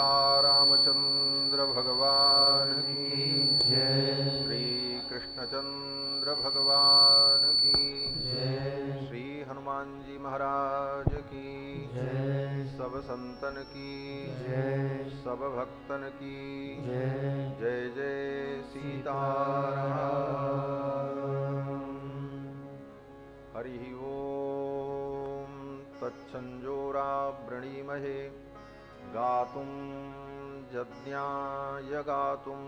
सीतारामचंद्र भगवान की जय। श्री कृष्णचंद्र भगवान की जय। श्री हनुमान जी महाराज की जय। सब संतन की जय। सब भक्तन की जय। जय जय सीताराम। हरि ओम तत्संजोरावृणीमहे गातुं यज्ञाय गातुं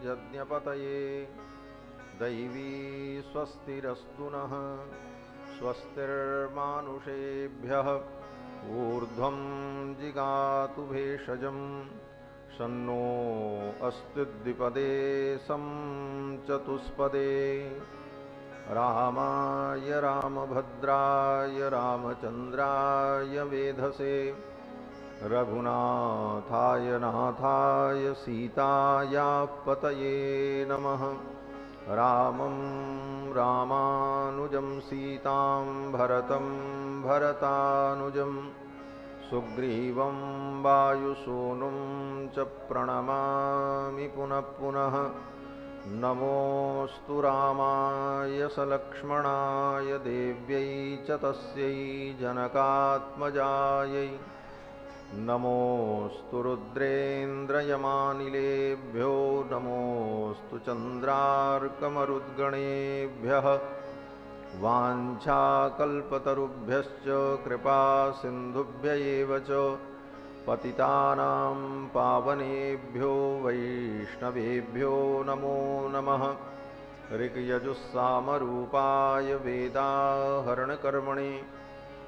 यज्ञपतये दैवी स्वस्तिरस्तु नः स्वस्तिर्मानुषेभ्यः ऊर्ध्वं जिगातु भेषजं शन्नो अस्तु द्विपदे सं चतुष्पदे रामाय रामभद्राय रामचंद्राय वेधसे रघुनाथाय नाथाय सीताया पतये नमः। रामं रामानुजं सीतां भरतं भरतानुजं सुग्रीवं वायुसूनुं च प्रणमामि पुनः पुनः। नमोऽस्तु रामाय सलक्ष्मणाय देव्यै च तस्यै जनकात्मजायै नमोऽस्तु रुद्रेन्द्रयमानिलेभ्यो नमोऽस्तु चन्द्रार्कमरुद्गणेभ्यः वाञ्छाकल्पतरुभ्यश्च कृपा सिन्धुभ्य एव च पतितानां पावनेभ्यो वैष्णवेभ्यो नमो नमः। ऋक्यजुस्सामरूपाय वेदाहरणकर्मणे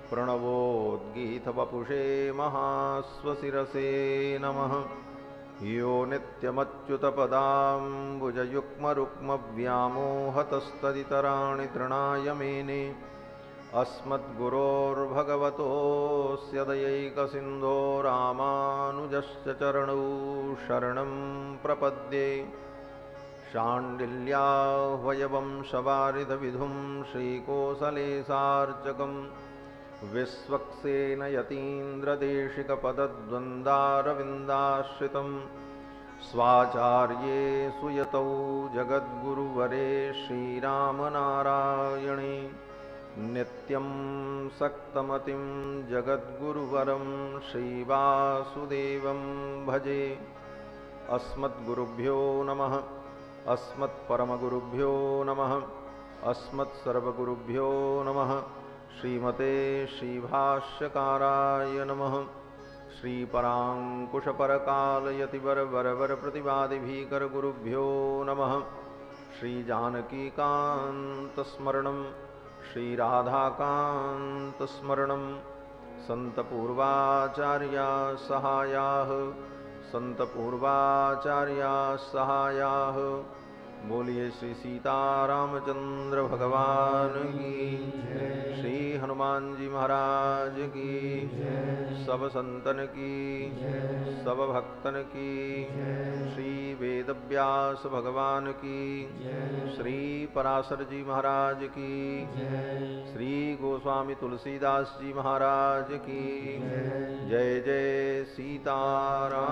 प्रणवोद्गीतवपुषे महास्वशिरसे नमः। यो नित्यमच्युतपदाम्बुजयुग्मरुक्मव्यामोहतस्तदितराणि तृणाय मेने अस्मद्गुरोर्भगवतोऽस्य दयैकसिन्धो रामानुजस्य चरणौ शरणं प्रपद्ये। शाण्डिल्याह्वयवंशवारिधविधुं श्रीकोसलेशार्चकं विश्वक्सेनयतीन्द्रदेशिकपदद्वन्द्वारविन्दाश्रितं स्वाचार्ये सुयतौ जगद्गुरुवरे श्रीरामनारायणे नित्यं सक्तमतिं जगद्गुरुवरं श्रीवासुदेवं भजे। अस्मद्गुरुभ्यो नमः। अस्मत्परमगुरुभ्यो नमः। अस्मत्सर्वगुरुभ्यो नमः। श्रीमते श्रीभाष्यकाराय नमः। श्रीपराङ्कुशपरकालयतिवरवरप्रतिवादिभीकरगुरुभ्यो नमः। श्रीजानकीकान्तस्मरणं श्रीराधाकान्तस्मरणं सन्तपूर्वाचार्या सहायाः सन्तपूर्वाचार्या सहायाः। बोलिए श्री सीतारामचंद्र भगवान की श्री हनुमान जी महाराज की सब संतन की सब भक्तन की श्री वेदव्यास भगवान की श्री पराशर जी महाराज की श्री गोस्वामी तुलसीदास जी महाराज की जय जय सीताराम।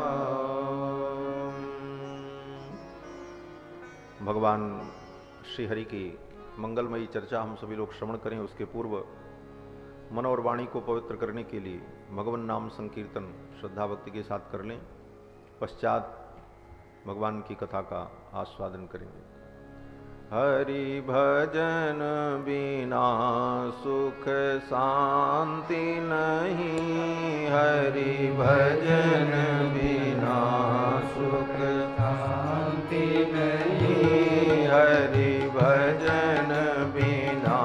भगवान श्री हरि की मंगलमयी चर्चा हम सभी लोग श्रवण करें। उसके पूर्व मन और वाणी को पवित्र करने के लिए भगवान नाम संकीर्तन श्रद्धा भक्ति के साथ कर लें। पश्चात भगवान की कथा का आस्वादन करेंगे। हरि भजन बिना सुख शांति नहीं, हरि भजन बिना सुख शांति नहीं, हरि भजन बिना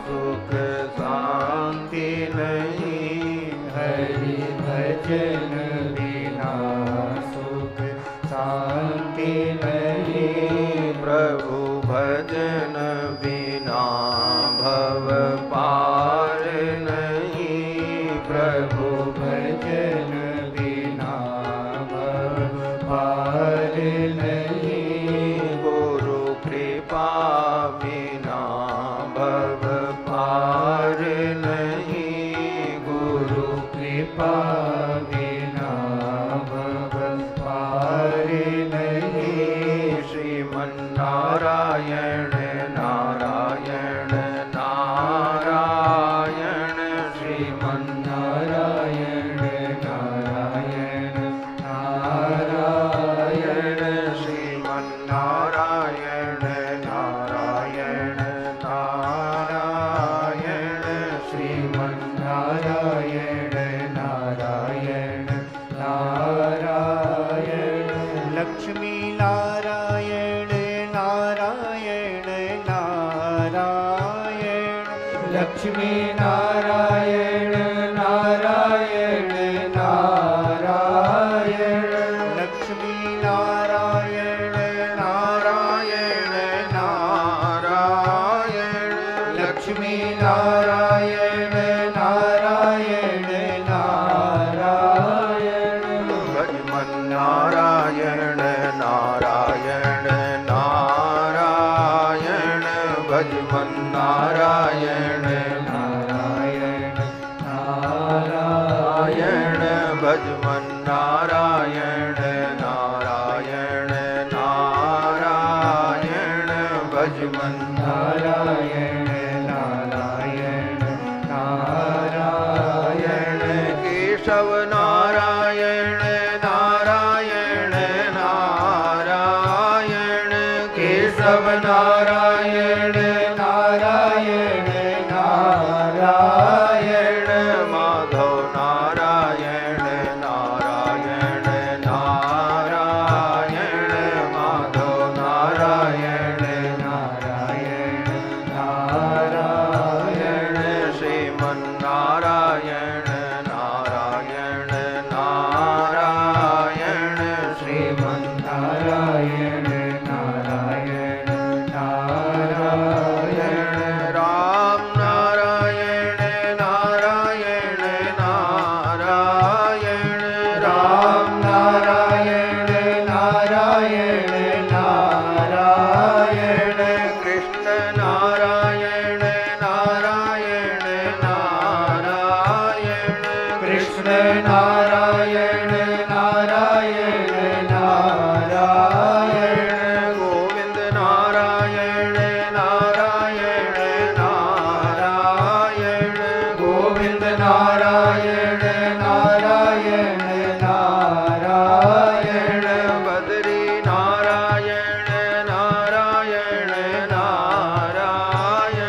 सुख शांति नहीं, हरि भजन बिना सुख शांति नहीं। प्रभु भजन बिना भव पार नहीं, प्रभु भजन बिना लक्ष्मी नारायण नारायण नारायण लक्ष्मी नारायण नारायण नारायण लक्ष्मी नारायण नारायण नारायण भजमन नारायण नारायण नारायण भजमन नारायण नारायण नारायण भजमन नारायण नारायण नारायण भजमन नारायण नारायण नारायण केशव नारायण नारायण नारायण केशव नारायण नारायण नारायण माधव नारायण नारायण नारायण माधव नारायण नारायण नारायण श्रीमन नारायण नारायण नारायण श्रीमन् नारायण नारायण नारायण राम नारायण नारायण नारायण राम नारायण नारायण नारायण कृष्ण नारायण नारायण नारायण कृष्ण नारायण नारायण नारायण गोविंद नारायण नारायण नारायण गोविंद नारायण नारायण नारायण बद्री नारायण नारायण नारायण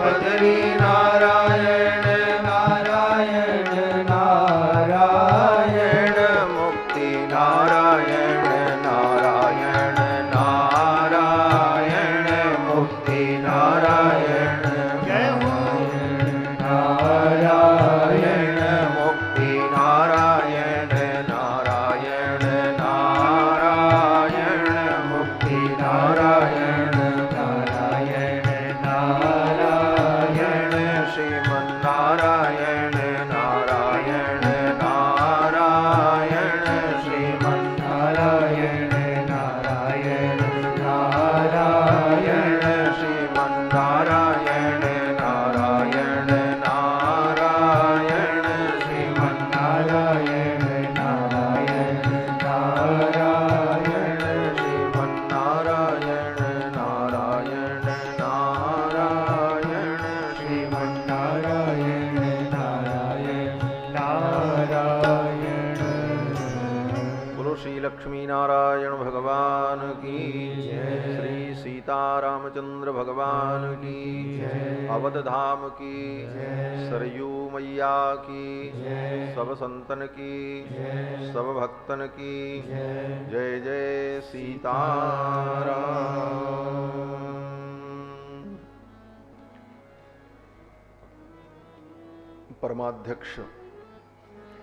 बद्री नारायण नारायण नारायण मुक्ति नारायण नारायण नारायण मुक्ति नारायण जय हो नारायण मुक्ति नारायण नारायण नारायण मुक्ति नारायण नारायण नारायण श्रीमन नारायण नारायण नारायण श्रीमन नारायण नारायण नारायण श्रीमन नारायण नारायण नारायण श्रीमन नारायण नारायण नारायण श्रीमन नारायण नारायण नारायण श्रीमन नारायण नारायण नारायण बोलो श्री लक्ष्मी नारायण भगवान की जय। श्री सीतारामचंद्र भगवान की जय। अवध धाम की जय। सरयू मैया की जय। सब संतन की जय। सब भक्तन की जय। जय जय सीताराम। परमाध्यक्ष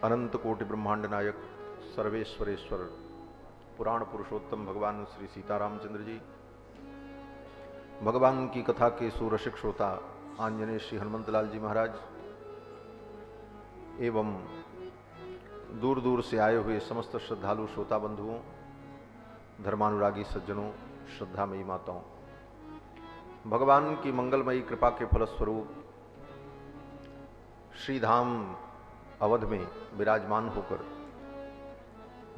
अनंत कोटि ब्रह्मांड नायक सर्वेश्वरेश्वर पुराण पुरुषोत्तम भगवान श्री सीतारामचंद्र जी, भगवान की कथा के सुरसिक श्रोता आंजनेय श्री हनुमंतलाल जी महाराज एवं दूर दूर से आए हुए समस्त श्रद्धालु श्रोता बंधुओं, धर्मानुरागी सज्जनों, श्रद्धामयी माताओं, भगवान की मंगलमयी कृपा के फलस्वरूप श्रीधाम अवध में विराजमान होकर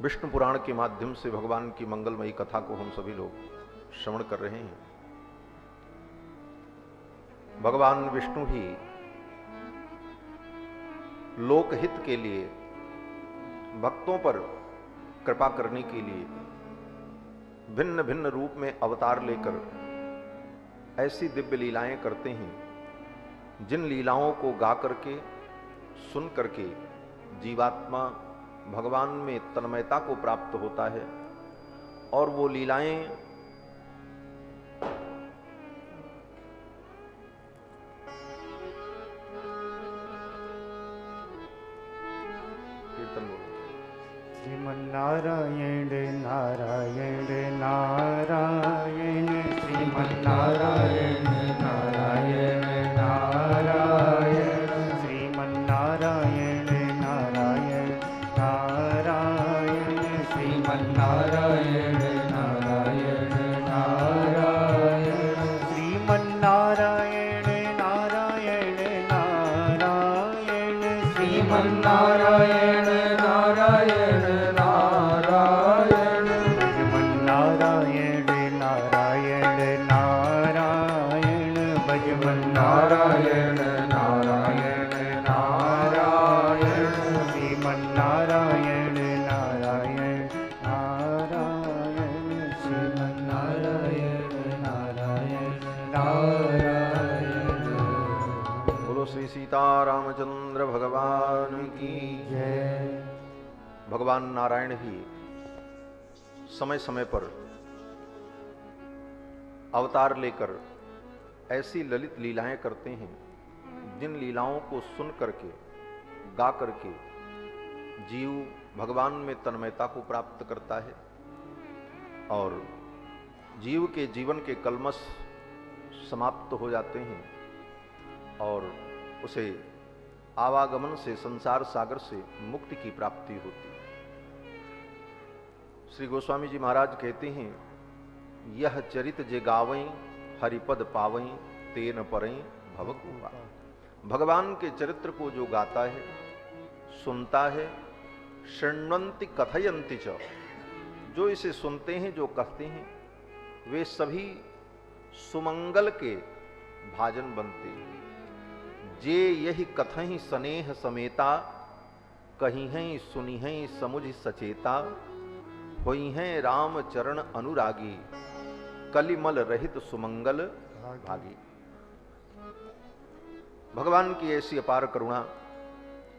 विष्णु पुराण के माध्यम से भगवान की मंगलमयी कथा को हम सभी लोग श्रवण कर रहे हैं। भगवान विष्णु ही लोकहित के लिए भक्तों पर कृपा करने के लिए भिन्न भिन्न रूप में अवतार लेकर ऐसी दिव्य लीलाएं करते हैं, जिन लीलाओं को गा करके सुन करके जीवात्मा भगवान में तन्मयता को प्राप्त होता है और वो लीलाएं श्रीमन्नारायण नारायण नारायण श्रीमन्नारायण नारायण नारायण श्रीमन्नारायण नारायण नारायण श्रीमन्नारायण नारायण नारायण श्रीमन्नारायण नारायण नारायण श्रीमन्नारायण नारायण नारायण श्रीमन्नारायण नारायण नारायण भजमन्नारायण नारायण नारायण श्रीमन्नारायण नारायण नारायण श्रीमन्नारायण नारायण नारायण। बोलो श्री सीतारामचंद्र भगवान की जय। भगवान नारायण ही समय समय पर अवतार लेकर ऐसी ललित लीलाएं करते हैं जिन लीलाओं को सुन करके गा करके जीव भगवान में तन्मयता को प्राप्त करता है और जीव के जीवन के कलमश समाप्त हो जाते हैं और उसे आवागमन से संसार सागर से मुक्ति की प्राप्ति होती है। श्री गोस्वामी जी महाराज कहते हैं, यह चरित जे गावई हरिपद पावई तेन परई भवकुआ। भगवान के चरित्र को जो गाता है, सुनता है, शृण्वन्ति कथयन्ति च, जो इसे सुनते हैं, जो कहते हैं, वे सभी सुमंगल के भाजन बनते हैं। जे यही कथहि स्नेह समेता, कही हैं सुनी हैं समुझ सचेता, होई हैं राम चरण अनुरागी, कलिमल रहित सुमंगल भागी। भगवान की ऐसी अपार करुणा।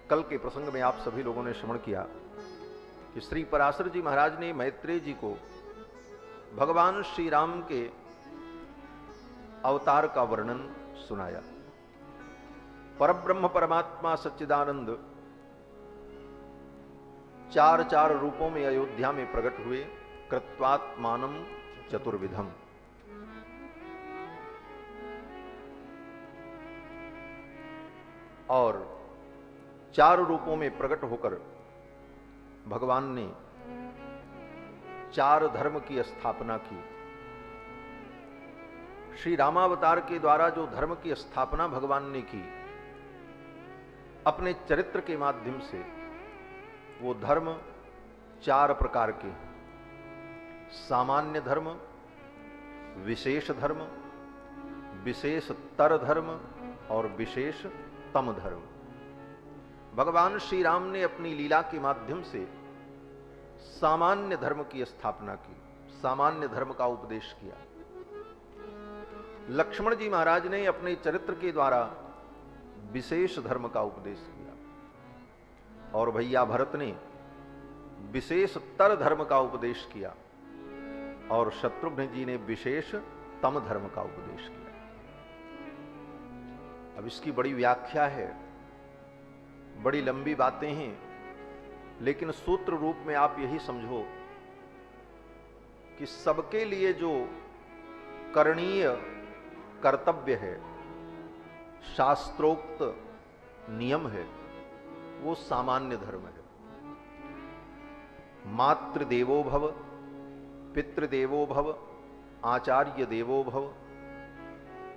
कल के प्रसंग में आप सभी लोगों ने श्रवण किया कि श्री पराशर जी महाराज ने मैत्रेय जी को भगवान श्री राम के अवतार का वर्णन सुनाया। परब्रह्म परमात्मा सच्चिदानंद चार चार रूपों में अयोध्या में प्रकट हुए। कृत्वात्मानम चतुर्विधम। और चार रूपों में प्रकट होकर भगवान ने चार धर्म की स्थापना की। श्री रामावतार के द्वारा जो धर्म की स्थापना भगवान ने की अपने चरित्र के माध्यम से, वो धर्म चार प्रकार के: सामान्य धर्म, विशेष धर्म, विशेषतर धर्म और विशेषतम धर्म। भगवान श्री राम ने अपनी लीला के माध्यम से सामान्य धर्म की स्थापना की, सामान्य धर्म का उपदेश किया। लक्ष्मण जी महाराज ने अपने चरित्र के द्वारा विशेष धर्म का उपदेश किया और भैया भरत ने विशेषतर धर्म का उपदेश किया और शत्रुघ्न जी ने विशेषतम धर्म का उपदेश किया। अब इसकी बड़ी व्याख्या है, बड़ी लंबी बातें हैं, लेकिन सूत्र रूप में आप यही समझो कि सबके लिए जो करणीय कर्तव्य है, शास्त्रोक्त नियम है, वो सामान्य धर्म है। मातृदेवो भव, पितृदेवो भव, आचार्य देवो भव,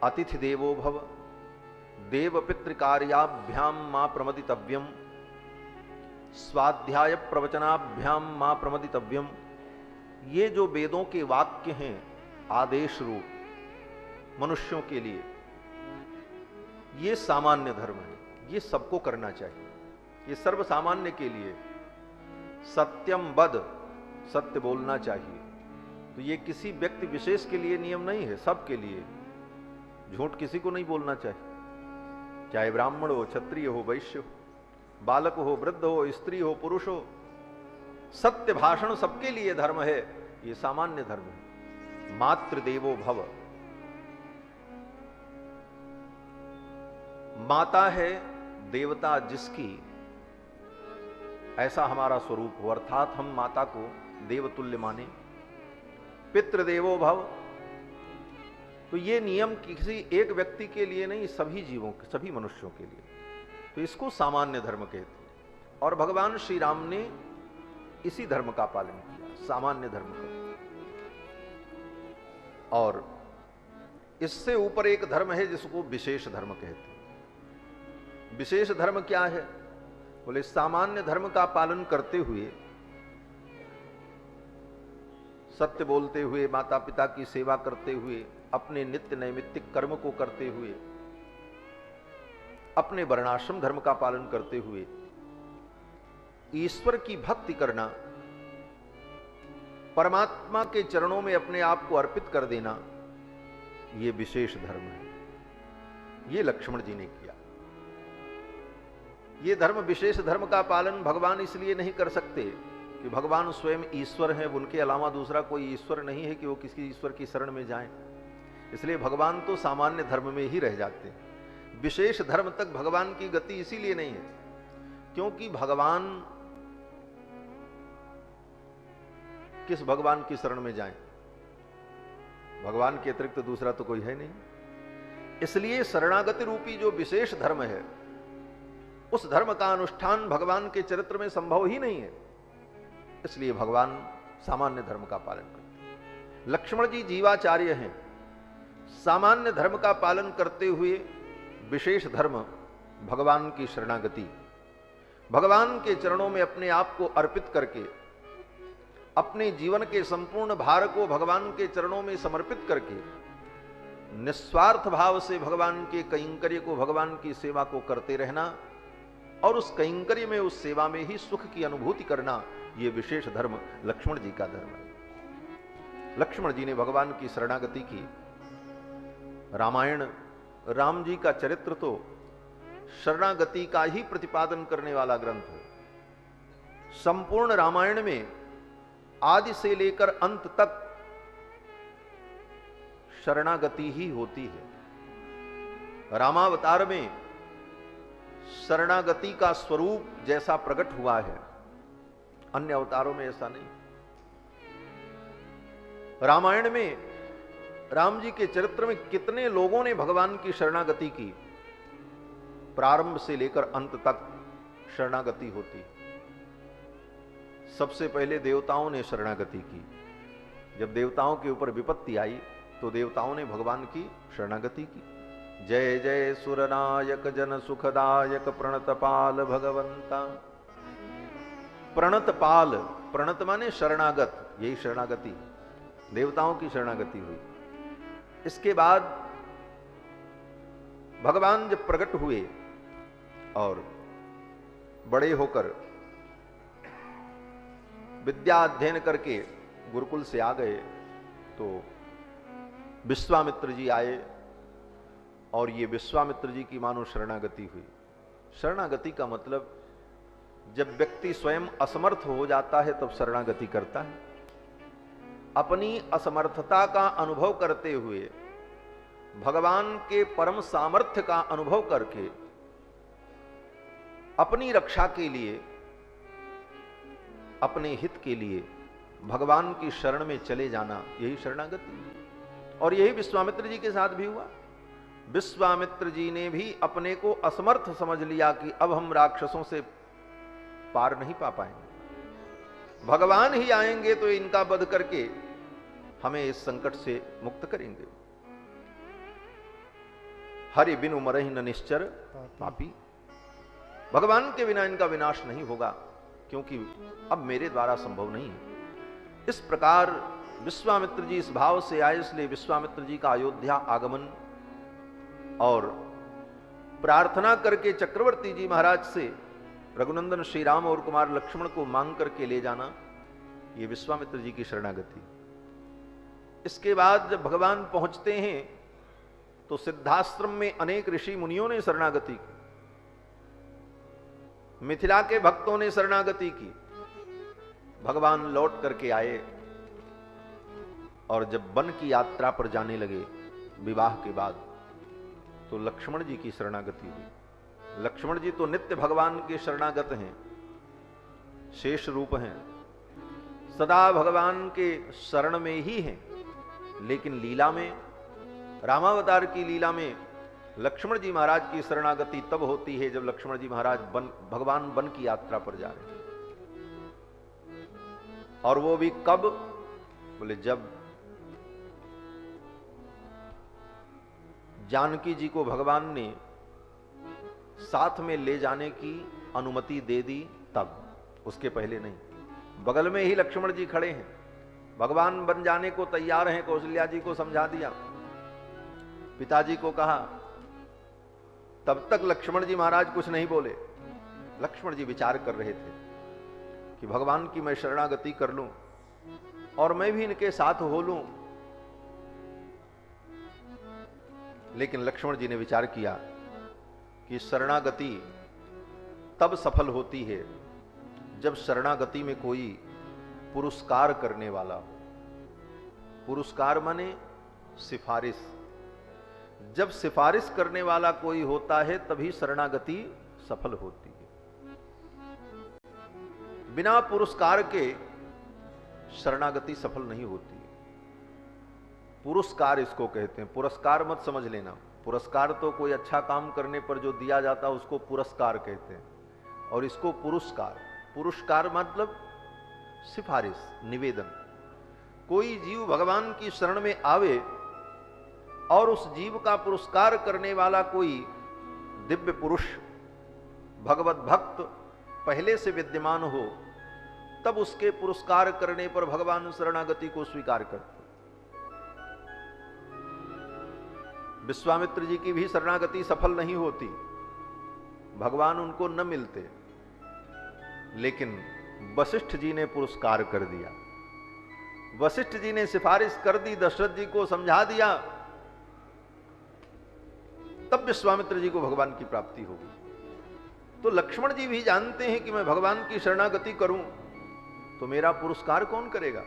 अतिथि देवो भव, देव पितृकार्याभ्याम मां प्रमदितव्यम, स्वाध्याय प्रवचनाभ्याम मां प्रमदितव्यम। ये जो वेदों के वाक्य हैं आदेश रूप मनुष्यों के लिए, ये सामान्य धर्म है, ये सबको करना चाहिए, ये सर्व सामान्य के लिए। सत्यम वद, सत्य बोलना चाहिए, तो ये किसी व्यक्ति विशेष के लिए नियम नहीं है, सबके लिए। झूठ किसी को नहीं बोलना चाहिए, चाहे ब्राह्मण हो, क्षत्रिय हो, वैश्य हो, बालक हो, वृद्ध हो, स्त्री हो, पुरुष हो। सत्य भाषण सबके लिए धर्म है, ये सामान्य धर्म है। मातृदेवो भव, माता है देवता जिसकी, ऐसा हमारा स्वरूप हो, अर्थात हम माता को देवतुल्य माने, पितृदेवो भव। तो ये नियम किसी एक व्यक्ति के लिए नहीं, सभी जीवों के, सभी मनुष्यों के लिए। तो इसको सामान्य धर्म कहते हैं। और भगवान श्री राम ने इसी धर्म का पालन किया, सामान्य धर्म का। और इससे ऊपर एक धर्म है जिसको विशेष धर्म कहते हैं। विशेष धर्म क्या है? बोले सामान्य धर्म का पालन करते हुए, सत्य बोलते हुए, माता पिता की सेवा करते हुए, अपने नित्य नैमित्तिक कर्म को करते हुए, अपने वर्णाश्रम धर्म का पालन करते हुए ईश्वर की भक्ति करना, परमात्मा के चरणों में अपने आप को अर्पित कर देना, ये विशेष धर्म है। ये लक्ष्मण जी ने किया। ये धर्म, विशेष धर्म का पालन भगवान इसलिए नहीं कर सकते कि भगवान स्वयं ईश्वर हैं, उनके अलावा दूसरा कोई ईश्वर नहीं है कि वो किसी ईश्वर की शरण में जाएं। इसलिए भगवान तो सामान्य धर्म में ही रह जाते हैं। विशेष धर्म तक भगवान की गति इसीलिए नहीं है क्योंकि भगवान, किस भगवान की शरण में जाएं? भगवान के अतिरिक्त तो दूसरा तो कोई है नहीं। इसलिए शरणागति रूपी जो विशेष धर्म है, उस धर्म का अनुष्ठान भगवान के चरित्र में संभव ही नहीं है। इसलिए भगवान सामान्य धर्म का पालन करते हैं। लक्ष्मण जी जीवाचार्य हैं। सामान्य धर्म का पालन करते हुए विशेष धर्म भगवान की शरणागति, भगवान के चरणों में अपने आप को अर्पित करके, अपने जीवन के संपूर्ण भार को भगवान के चरणों में समर्पित करके, निस्वार्थ भाव से भगवान के कैंकर्य को, भगवान की सेवा को करते रहना और उस कैंकर्य में, उस सेवा में ही सुख की अनुभूति करना, ये विशेष धर्म लक्ष्मण जी का धर्म है। लक्ष्मण जी ने भगवान की शरणागति की। रामायण, राम जी का चरित्र तो शरणागति का ही प्रतिपादन करने वाला ग्रंथ है। संपूर्ण रामायण में आदि से लेकर अंत तक शरणागति ही होती है। रामावतार में शरणागति का स्वरूप जैसा प्रकट हुआ है, अन्य अवतारों में ऐसा नहीं। रामायण में राम जी के चरित्र में कितने लोगों ने भगवान की शरणागति की, प्रारंभ से लेकर अंत तक शरणागति होती। सबसे पहले देवताओं ने शरणागति की। जब देवताओं के ऊपर विपत्ति आई तो देवताओं ने भगवान की शरणागति की। जय जय सुरनायक जन सुखदायक प्रणतपाल भगवंता। प्रणतपाल, प्रणत माने शरणागत, यही शरणागति, देवताओं की शरणागति हुई। इसके बाद भगवान जब प्रकट हुए और बड़े होकर विद्या अध्ययन करके गुरुकुल से आ गए तो विश्वामित्र जी आए और ये विश्वामित्र जी की मानो शरणागति हुई। शरणागति का मतलब जब व्यक्ति स्वयं असमर्थ हो जाता है तब शरणागति करता है। अपनी असमर्थता का अनुभव करते हुए, भगवान के परम सामर्थ्य का अनुभव करके, अपनी रक्षा के लिए, अपने हित के लिए भगवान की शरण में चले जाना, यही शरणागति। और यही विश्वामित्र जी के साथ भी हुआ। विश्वामित्र जी ने भी अपने को असमर्थ समझ लिया कि अब हम राक्षसों से पार नहीं पा पाएंगे, भगवान ही आएंगे तो इनका वध करके हमें इस संकट से मुक्त करेंगे। हरि बिनु मरहि न निश्चर पापी, भगवान के बिना इनका विनाश नहीं होगा क्योंकि अब मेरे द्वारा संभव नहीं है। इस प्रकार विश्वामित्र जी इस भाव से आए, इसलिए विश्वामित्र जी का अयोध्या आगमन और प्रार्थना करके चक्रवर्ती जी महाराज से रघुनंदन श्री राम और कुमार लक्ष्मण को मांग करके ले जाना, ये विश्वामित्र जी की शरणागति। इसके बाद जब भगवान पहुंचते हैं तो सिद्धाश्रम में अनेक ऋषि मुनियों ने शरणागति की, मिथिला के भक्तों ने शरणागति की। भगवान लौट करके आए और जब वन की यात्रा पर जाने लगे विवाह के बाद, तो लक्ष्मण जी की शरणागति हुई। लक्ष्मण जी तो नित्य भगवान के शरणागत हैं शेष रूप हैं, सदा भगवान के शरण में ही हैं। लेकिन लीला में, रामावतार की लीला में लक्ष्मण जी महाराज की शरणागति तब होती है जब लक्ष्मण जी महाराज भगवान वन की यात्रा पर जा रहे हैं। और वो भी कब? बोले जब जानकी जी को भगवान ने साथ में ले जाने की अनुमति दे दी तब, उसके पहले नहीं। बगल में ही लक्ष्मण जी खड़े हैं, भगवान बन जाने को तैयार हैं। कौशल्या जी को समझा दिया, पिताजी को कहा, तब तक लक्ष्मण जी महाराज कुछ नहीं बोले। लक्ष्मण जी विचार कर रहे थे कि भगवान की मैं शरणागति कर लूं और मैं भी इनके साथ हो लूं। लेकिन लक्ष्मण जी ने विचार किया कि शरणागति तब सफल होती है जब शरणागति में कोई पुरस्कार करने वाला हो। पुरस्कार माने सिफारिश। जब सिफारिश करने वाला कोई होता है तभी शरणागति सफल होती है। बिना पुरस्कार के शरणागति सफल नहीं होती है। पुरस्कार इसको कहते हैं, पुरस्कार मत समझ लेना। पुरस्कार तो कोई अच्छा काम करने पर जो दिया जाता है उसको पुरस्कार कहते हैं, और इसको पुरस्कार, पुरस्कार मतलब सिफारिश, निवेदन। कोई जीव भगवान की शरण में आवे और उस जीव का पुरस्कार करने वाला कोई दिव्य पुरुष, भगवत भक्त पहले से विद्यमान हो, तब उसके पुरस्कार करने पर भगवान शरणागति को स्वीकार करते। विश्वामित्र जी की भी शरणागति सफल नहीं होती, भगवान उनको न मिलते। लेकिन वशिष्ठ जी ने पुरस्कार कर दिया, वशिष्ठ जी ने सिफारिश कर दी, दशरथ जी को समझा दिया, तब विश्वामित्र जी को भगवान की प्राप्ति होगी। तो लक्ष्मण जी भी जानते हैं कि मैं भगवान की शरणागति करूं तो मेरा पुरस्कार कौन करेगा।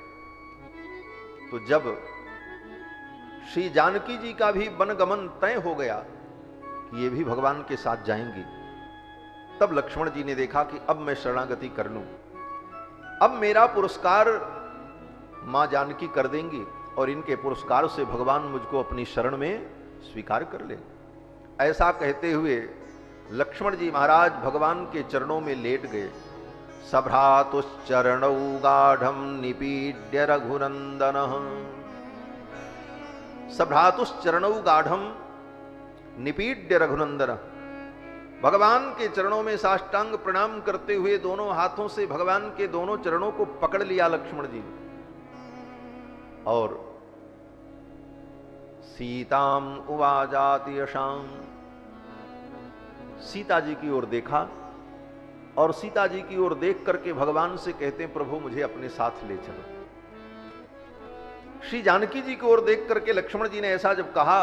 तो जब श्री जानकी जी का भी वनगमन तय हो गया कि ये भी भगवान के साथ जाएंगी, तब लक्ष्मण जी ने देखा कि अब मैं शरणागति कर लूं, अब मेरा पुरस्कार मां जानकी कर देंगी और इनके पुरस्कार से भगवान मुझको अपनी शरण में स्वीकार कर लेंगे। ऐसा कहते हुए लक्ष्मण जी महाराज भगवान के चरणों में लेट गए। सभ्रातुश्चरणौ गाढ़ं निपीड्य रघुनंदन, सभ्रातुश्चरणौ गाढ़ं निपीड्य रघुनंदन। भगवान के चरणों में साष्टांग प्रणाम करते हुए दोनों हाथों से भगवान के दोनों चरणों को पकड़ लिया लक्ष्मण जी, और सीताम उवाजाति यशाम, सीता जी की ओर देखा और सीता जी की ओर देख करके भगवान से कहते हैं, प्रभु मुझे अपने साथ ले चलो। श्री जानकी जी की ओर देख करके लक्ष्मण जी ने ऐसा जब कहा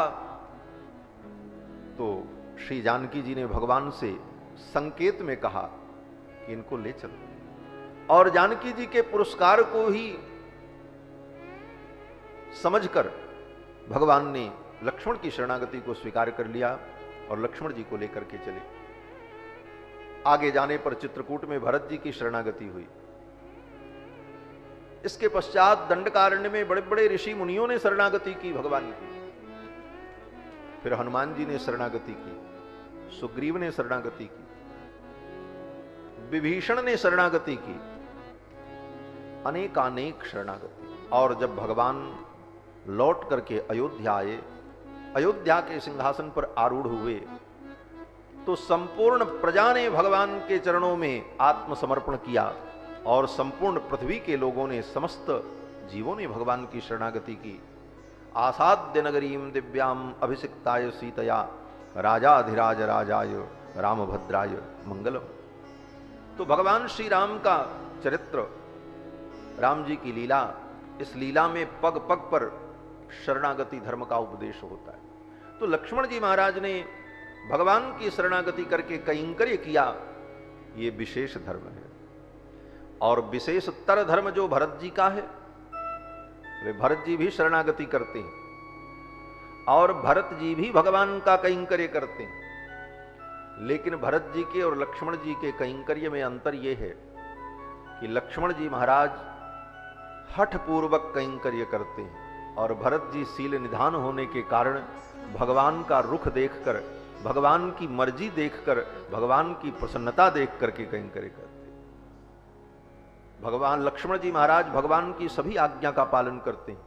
तो श्री जानकी जी ने भगवान से संकेत में कहा कि इनको ले चलो, और जानकी जी के पुरस्कार को ही समझकर भगवान ने लक्ष्मण की शरणागति को स्वीकार कर लिया और लक्ष्मण जी को लेकर के चले। आगे जाने पर चित्रकूट में भरत जी की शरणागति हुई। इसके पश्चात दंडकारण्य में बड़े बड़े ऋषि मुनियों ने शरणागति की भगवान की। फिर हनुमान जी ने शरणागति की, सुग्रीव ने शरणागति की, विभीषण ने शरणागति की, अनेकानेक शरणागति। और जब भगवान लौट करके अयोध्या आए, अयोध्या के सिंहासन पर आरूढ़ हुए, तो संपूर्ण प्रजा ने भगवान के चरणों में आत्मसमर्पण किया और संपूर्ण पृथ्वी के लोगों ने, समस्त जीवों ने भगवान की शरणागति की। आसाद्य नगरीम दिव्याम अभिषिक्ताय सीतया राजाधिराज राजाय रामभद्राय मंगलम। तो भगवान श्री राम का चरित्र, राम जी की लीला, इस लीला में पग पग पर शरणागति धर्म का उपदेश होता है। तो लक्ष्मण जी महाराज ने भगवान की शरणागति करके कैंकर्य किया, ये विशेष धर्म है। और विशेषतर धर्म जो भरत जी का है, वे भरत जी भी शरणागति करते हैं और भरत जी भी भगवान का कैंकर्य करते हैं। लेकिन भरत जी के और लक्ष्मण जी के कैंकर्य में अंतर यह है कि लक्ष्मण जी महाराज हठ पूर्वक कैंकर्य करते हैं और भरत जी शील निधान होने के कारण भगवान का रुख देखकर, भगवान की मर्जी देखकर, भगवान की प्रसन्नता देख करके कैंकर्य करते। भगवान लक्ष्मण जी महाराज भगवान की सभी आज्ञा का पालन करते हैं,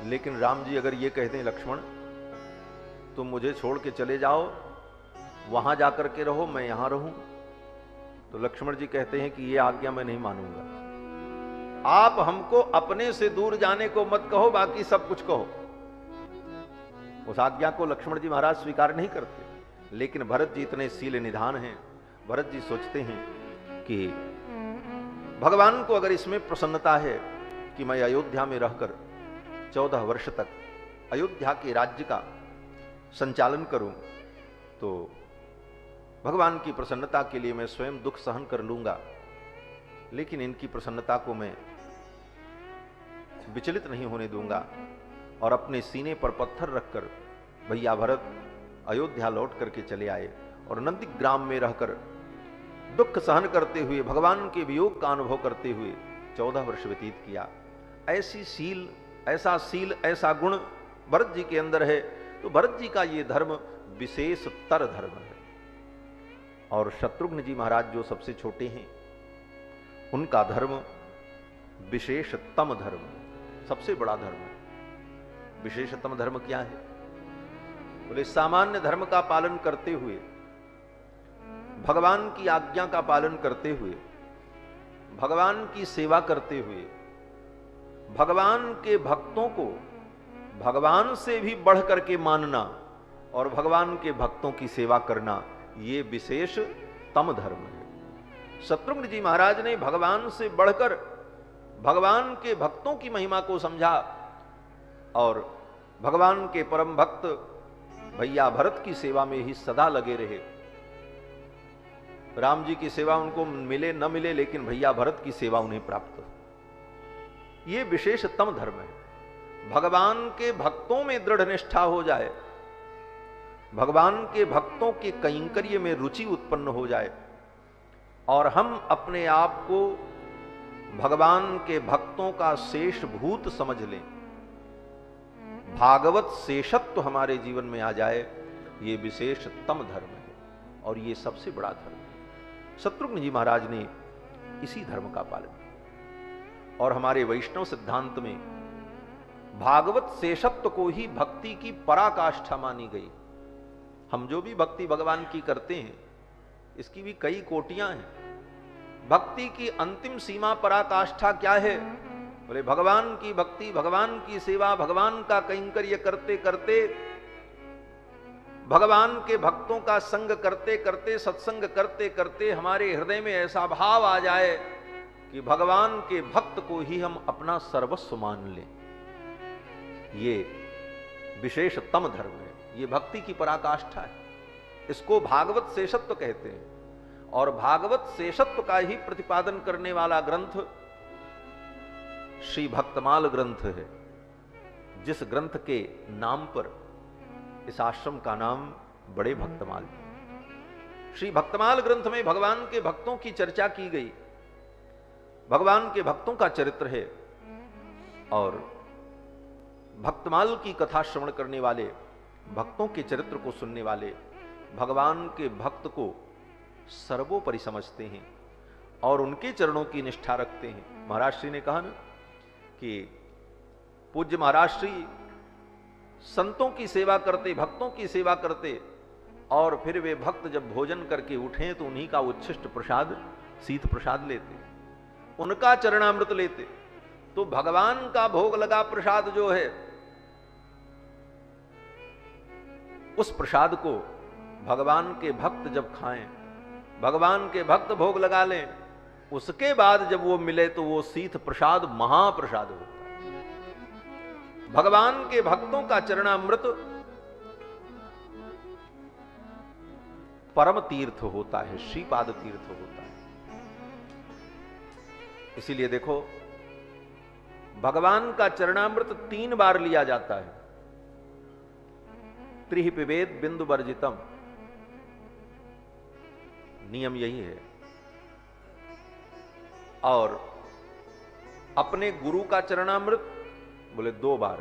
लेकिन राम जी अगर ये कहते हैं लक्ष्मण तुम मुझे छोड़ के चले जाओ, वहां जाकर के रहो, मैं यहां रहूं, तो लक्ष्मण जी कहते हैं कि ये आज्ञा मैं नहीं मानूंगा। आप हमको अपने से दूर जाने को मत कहो, बाकी सब कुछ कहो। उस आज्ञा को लक्ष्मण जी महाराज स्वीकार नहीं करते। लेकिन भरत जी इतने शील निधान हैं, भरत जी सोचते हैं कि भगवान को अगर इसमें प्रसन्नता है कि मैं अयोध्या में रहकर 14 वर्ष तक अयोध्या के राज्य का संचालन करूं, तो भगवान की प्रसन्नता के लिए मैं स्वयं दुख सहन कर लूंगा, लेकिन इनकी प्रसन्नता को मैं विचलित नहीं होने दूंगा। और अपने सीने पर पत्थर रखकर भैया भरत अयोध्या लौट करके चले आए और नंदीग्राम में रहकर दुख सहन करते हुए, भगवान के वियोग का अनुभव करते हुए 14 वर्ष व्यतीत किया। ऐसी शील, ऐसा गुण भरत जी के अंदर है, तो भरत जी का ये धर्म विशेषतर धर्म है। और शत्रुघ्न जी महाराज जो सबसे छोटे हैं, उनका धर्म विशेषतम धर्म है, सबसे बड़ा धर्म है। विशेषतम धर्म क्या है? बोले सामान्य धर्म का पालन करते हुए, भगवान की आज्ञा का पालन करते हुए, भगवान की सेवा करते हुए, भगवान के भक्तों को भगवान से भी बढ़ करके मानना और भगवान के भक्तों की सेवा करना, ये विशेषतम धर्म है। शत्रुघ्न जी महाराज ने भगवान से बढ़कर भगवान के भक्तों की महिमा को समझा और भगवान के परम भक्त भैया भरत की सेवा में ही सदा लगे रहे। राम जी की सेवा उनको मिले न मिले, लेकिन भैया भरत की सेवा उन्हें प्राप्त हो। यह विशेषतम धर्म है। भगवान के भक्तों में दृढ़ निष्ठा हो जाए, भगवान के भक्तों के कैंकर्य में रुचि उत्पन्न हो जाए और हम अपने आप को भगवान के भक्तों का शेष भूत समझ लें, भागवत शेषत्व हमारे जीवन में आ जाए, ये विशेषतम धर्म है और ये सबसे बड़ा धर्म है। शत्रुघ्न जी महाराज ने इसी धर्म का पालन किया और हमारे वैष्णव सिद्धांत में भागवत शेषत्व को ही भक्ति की पराकाष्ठा मानी गई। हम जो भी भक्ति भगवान की करते हैं, इसकी भी कई कोटियां हैं। भक्ति की अंतिम सीमा पराकाष्ठा क्या है? बोले भगवान की भक्ति, भगवान की सेवा, भगवान का कैंकर्य करते करते, भगवान के भक्तों का संग करते करते, सत्संग करते करते हमारे हृदय में ऐसा भाव आ जाए कि भगवान के भक्त को ही हम अपना सर्वस्व मान लें। ये विशेषतम धर्म है, ये भक्ति की पराकाष्ठा है। इसको भागवत शेषत्व कहते हैं और भागवत शेषत्व का ही प्रतिपादन करने वाला ग्रंथ श्री भक्तमाल ग्रंथ है, जिस ग्रंथ के नाम पर इस आश्रम का नाम बड़े भक्तमाल। श्री भक्तमाल ग्रंथ में भगवान के भक्तों की चर्चा की गई, भगवान के भक्तों का चरित्र है और भक्तमाल की कथा श्रवण करने वाले, भक्तों के चरित्र को सुनने वाले भगवान के भक्त को सर्वोपरि समझते हैं और उनके चरणों की निष्ठा रखते हैं। महाराज श्री ने कहा ना कि पूज्य महाराज श्री संतों की सेवा करते, भक्तों की सेवा करते और फिर वे भक्त जब भोजन करके उठे तो उन्हीं का उच्छिष्ट प्रसाद, शीत प्रसाद लेते, उनका चरणामृत लेते। तो भगवान का भोग लगा प्रसाद जो है, उस प्रसाद को भगवान के भक्त जब खाएं, भगवान के भक्त भोग लगा लें, उसके बाद जब वो मिले तो वो शीत प्रसाद महाप्रसाद होता है। भगवान के भक्तों का चरणामृत परम तीर्थ होता है, श्रीपाद तीर्थ होता है। इसीलिए देखो भगवान का चरणामृत 3 बार लिया जाता है। त्रिहि पिबेद बिंदु वर्जितम, नियम यही है। और अपने गुरु का चरणामृत बोले 2 बार,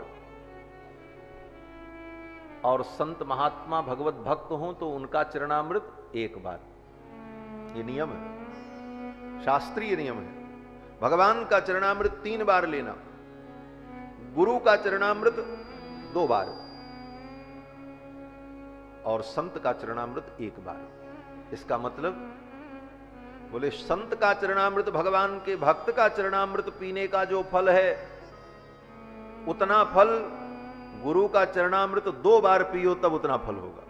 और संत महात्मा भगवत भक्त हों तो उनका चरणामृत 1 बार। ये नियम है, शास्त्रीय नियम है। भगवान का चरणामृत 3 बार लेना, गुरु का चरणामृत 2 बार और संत का चरणामृत 1 बार। इसका मतलब बोले संत का चरणामृत, भगवान के भक्त का चरणामृत पीने का जो फल है उतना फल गुरु का चरणामृत 2 बार पियो तब उतना फल होगा,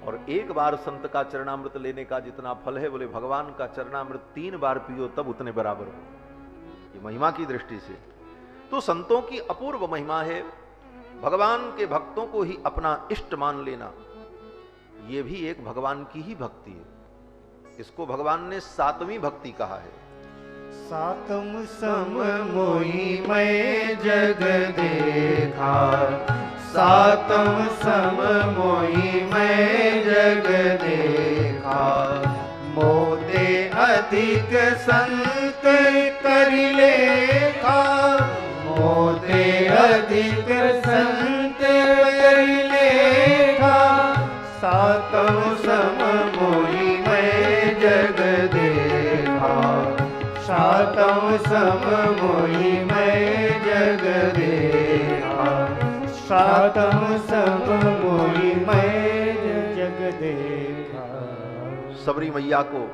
और 1 बार संत का चरणामृत लेने का जितना फल है बोले भगवान का चरणामृत 3 बार पियो तब उतने बराबर हो। ये महिमा की दृष्टि से तो संतों की अपूर्व महिमा है। भगवान के भक्तों को ही अपना इष्ट मान लेना, यह भी एक भगवान की ही भक्ति है। इसको भगवान ने 7वीं भक्ति कहा है। सातम सम मोहि मैं जग देखा, सातम सम मोहि मैं जग देखा, मोते अधिक संत कर लेखा, मोते अधिक संत कर लेखा, सातम सम मोहि मैं जग देखा, सातम सम मोहि मैं जग देखा, सातम सम मोहि मैं जग देखा। सबरी मैया को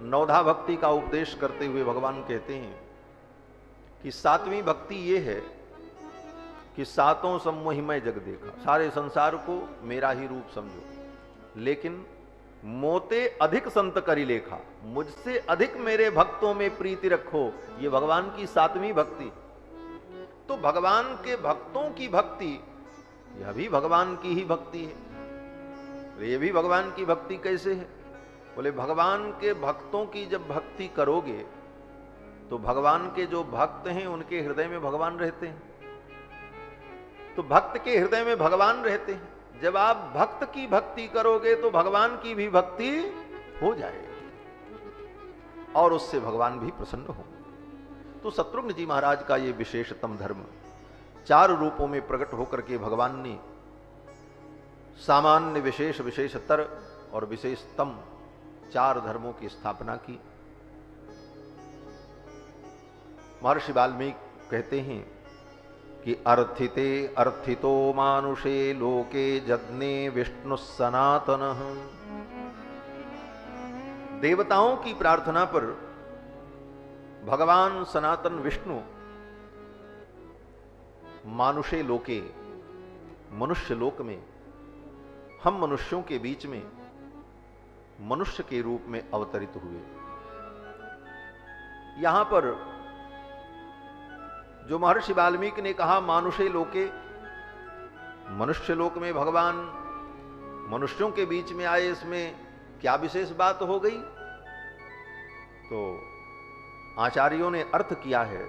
नवधा भक्ति का उपदेश करते हुए भगवान कहते हैं कि 7वीं भक्ति ये है कि सातों सम मोहि मैं जग देखा, सारे संसार को मेरा ही रूप समझो, लेकिन मोते अधिक संत करी लेखा, मुझसे अधिक मेरे भक्तों में प्रीति रखो। ये भगवान की 7वीं भक्ति। तो भगवान के भक्तों की भक्ति यह भी भगवान की ही भक्ति है। ये भी भगवान की भक्ति कैसे है बोले भगवान के भक्तों की जब भक्ति करोगे तो भगवान के जो भक्त हैं उनके हृदय में भगवान रहते हैं, तो भक्त के हृदय में भगवान रहते हैं। जब आप भक्त की भक्ति करोगे तो भगवान की भी भक्ति हो जाएगी और उससे भगवान भी प्रसन्न होंगे। तो शत्रुघ्न जी महाराज का यह विशेषतम धर्म 4 रूपों में प्रकट होकर के भगवान ने सामान्य, विशेष, विशेषतर और विशेषतम 4 धर्मों की स्थापना की। महर्षि वाल्मीकि कहते हैं कि अर्थिते अर्थितो मानुषे लोके जज्ञे विष्णु सनातन। देवताओं की प्रार्थना पर भगवान सनातन विष्णु मानुषे लोके, मनुष्य लोक में, हम मनुष्यों के बीच में मनुष्य के रूप में अवतरित हुए। यहां पर जो महर्षि वाल्मीकि ने कहा मानुषे लोके, मनुष्य लोक में भगवान मनुष्यों के बीच में आए, इसमें क्या विशेष बात हो गई? तो आचार्यों ने अर्थ किया है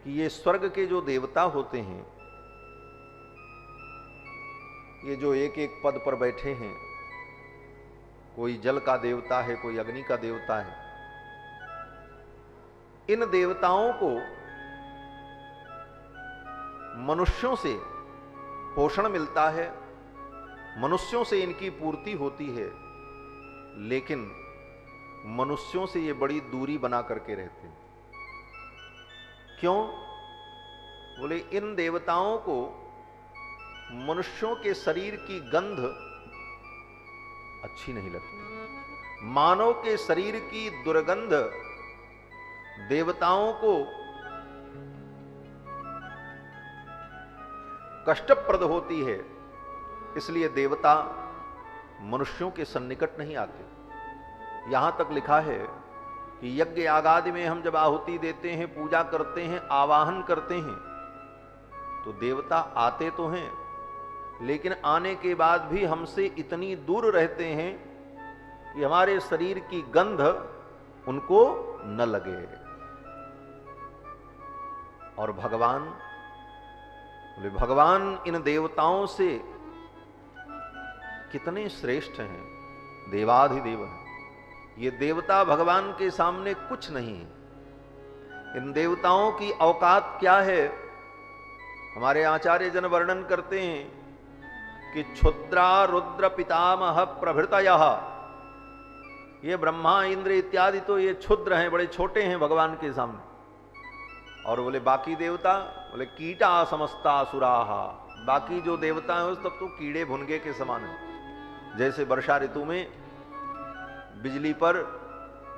कि ये स्वर्ग के जो देवता होते हैं, ये जो एक एक पद पर बैठे हैं, कोई जल का देवता है, कोई अग्नि का देवता है, इन देवताओं को मनुष्यों से पोषण मिलता है, मनुष्यों से इनकी पूर्ति होती है, लेकिन मनुष्यों से ये बड़ी दूरी बना करके रहते हैं। क्यों? बोले इन देवताओं को मनुष्यों के शरीर की गंध अच्छी नहीं लगती। मानव के शरीर की दुर्गंध देवताओं को कष्टप्रद होती है, इसलिए देवता मनुष्यों के सन्निकट नहीं आते। यहां तक लिखा है कि यज्ञ आगादि में हम जब आहुति देते हैं, पूजा करते हैं, आवाहन करते हैं, तो देवता आते तो हैं, लेकिन आने के बाद भी हमसे इतनी दूर रहते हैं कि हमारे शरीर की गंध उनको न लगे। और भगवान इन देवताओं से कितने श्रेष्ठ हैं, देवाधिदेव हैं। ये देवता भगवान के सामने कुछ नहीं है। इन देवताओं की औकात क्या है? हमारे आचार्य जन वर्णन करते हैं कि क्षुद्रा रुद्र पितामह प्रभृतयः, ये ब्रह्मा इंद्र इत्यादि तो ये क्षुद्र हैं, बड़े छोटे हैं भगवान के सामने। और बोले बाकी देवता, बोले कीटा समस्ता असुराहा, बाकी जो देवता हैं तब तो कीड़े भुनगे के समान है। जैसे वर्षा ऋतु में बिजली पर,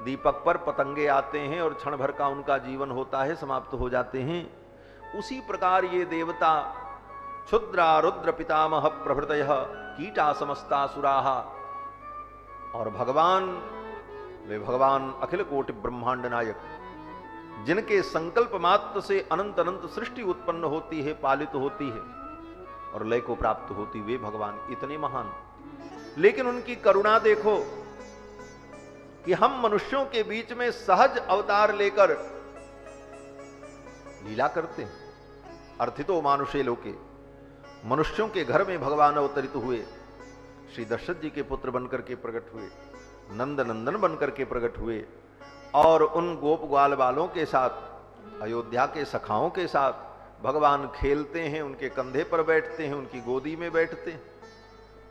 दीपक पर पतंगे आते हैं और क्षण भर का उनका जीवन होता है, समाप्त हो जाते हैं, उसी प्रकार ये देवता क्षुद्रा रुद्र पितामह प्रभृतयः कीटा समस्ता असुराहा, और भगवान, वे भगवान अखिल कोटि ब्रह्मांड नायक, जिनके संकल्प मात्र से अनंत अनंत सृष्टि उत्पन्न होती है, पालित होती है और लय को प्राप्त होती, वे भगवान इतने महान। लेकिन उनकी करुणा देखो कि हम मनुष्यों के बीच में सहज अवतार लेकर लीला करते हैं। अर्थितो मानुषे लोके, मनुष्यों के घर में भगवान अवतरित हुए, श्री दशरथ जी के पुत्र बनकर के प्रकट हुए, नंद नंदन बनकर के प्रकट हुए, और उन गोप ग्वाल बालों के साथ, अयोध्या के सखाओं के साथ भगवान खेलते हैं, उनके कंधे पर बैठते हैं, उनकी गोदी में बैठते हैं।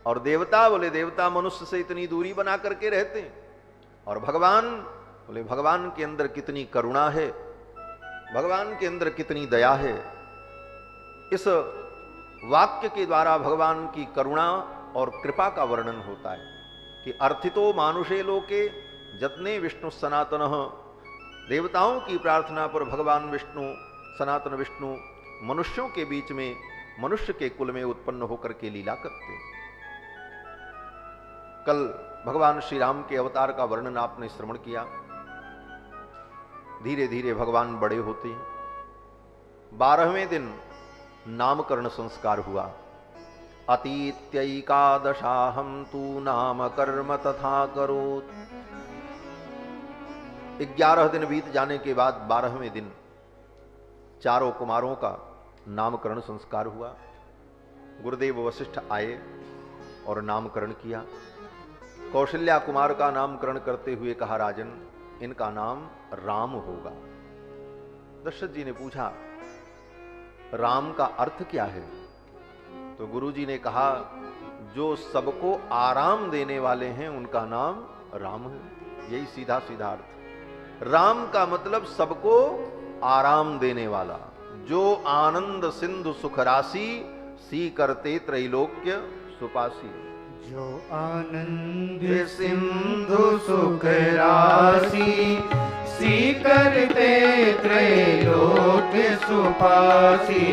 और देवता, बोले देवता मनुष्य से इतनी दूरी बना करके रहते हैं, और भगवान, बोले भगवान के अंदर कितनी करुणा है, भगवान के अंदर कितनी दया है। इस वाक्य के द्वारा भगवान की करुणा और कृपा का वर्णन होता है कि अर्थितो मानुषे लोके जतने विष्णु सनातन, देवताओं की प्रार्थना पर भगवान विष्णु, सनातन विष्णु मनुष्यों के बीच में, मनुष्य के कुल में उत्पन्न होकर के लीला करते हैं। कल भगवान श्री राम के अवतार का वर्णन आपने श्रवण किया। धीरे धीरे भगवान बड़े होते हैं। 12वें दिन नामकरण संस्कार हुआ। अतीत्यैकादशाहं तु नाम कर्म तथा करोत्। 11 दिन बीत जाने के बाद 12वें दिन चारों कुमारों का नामकरण संस्कार हुआ। गुरुदेव वशिष्ठ आए और नामकरण किया। कौशल्या कुमार का नामकरण करते हुए कहा, राजन इनका नाम राम होगा। दशरथ जी ने पूछा, राम का अर्थ क्या है? तो गुरुजी ने कहा, जो सबको आराम देने वाले हैं उनका नाम राम है। यही सीधा सीधा अर्थ। राम का मतलब सबको आराम देने वाला, जो आनंद सिंधु सुख राशि, सी करते त्रैलोक्य सुपासी। जो आनंद सिंधु सुख राशि, सी करते त्रैलोक्य सुपासी।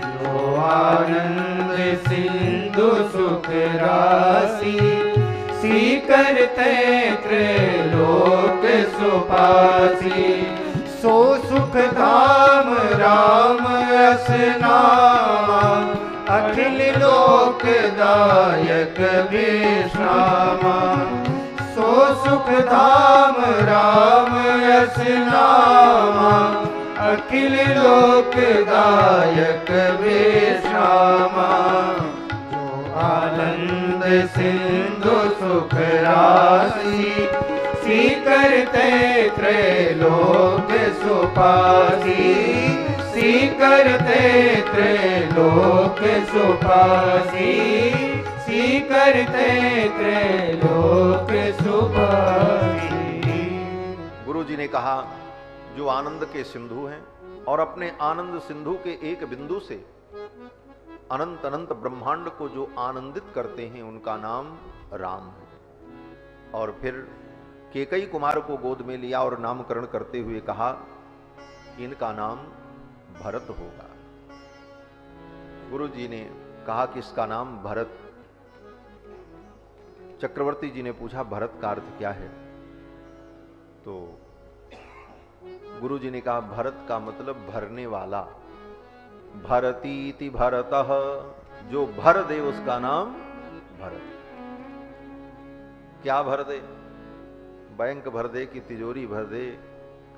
जो आनंद सिंधु सुख राशि, सी करते त्रैलोक्य सुपासी। सो सुख धाम राम रस नामा, अखिल लोकदायक विश्रामा। सो सुख धाम राम रस नामा, अखिल लोकदायक विश्रामा। जो आनंद सिंधु सुख राशि, सी करते त्रैलोक्य सुपासी। सी करते त्रैलोक्य सुपासी। सी करते त्रैलोक्य सुपासी। गुरु जी ने कहा, जो आनंद के सिंधु हैं और अपने आनंद सिंधु के एक बिंदु से अनंत अनंत ब्रह्मांड को जो आनंदित करते हैं, उनका नाम राम है। और फिर केकई कुमार को गोद में लिया और नामकरण करते हुए कहा, इनका नाम भरत होगा। गुरु जी ने कहा कि इसका नाम भरत। चक्रवर्ती जी ने पूछा, भरत का अर्थ क्या है? तो गुरु जी ने कहा, भरत का मतलब भरने वाला। भरतीति भरतः, जो भर दे उसका नाम भरत। क्या भर दे? बैंक भर दे कि तिजोरी भर दे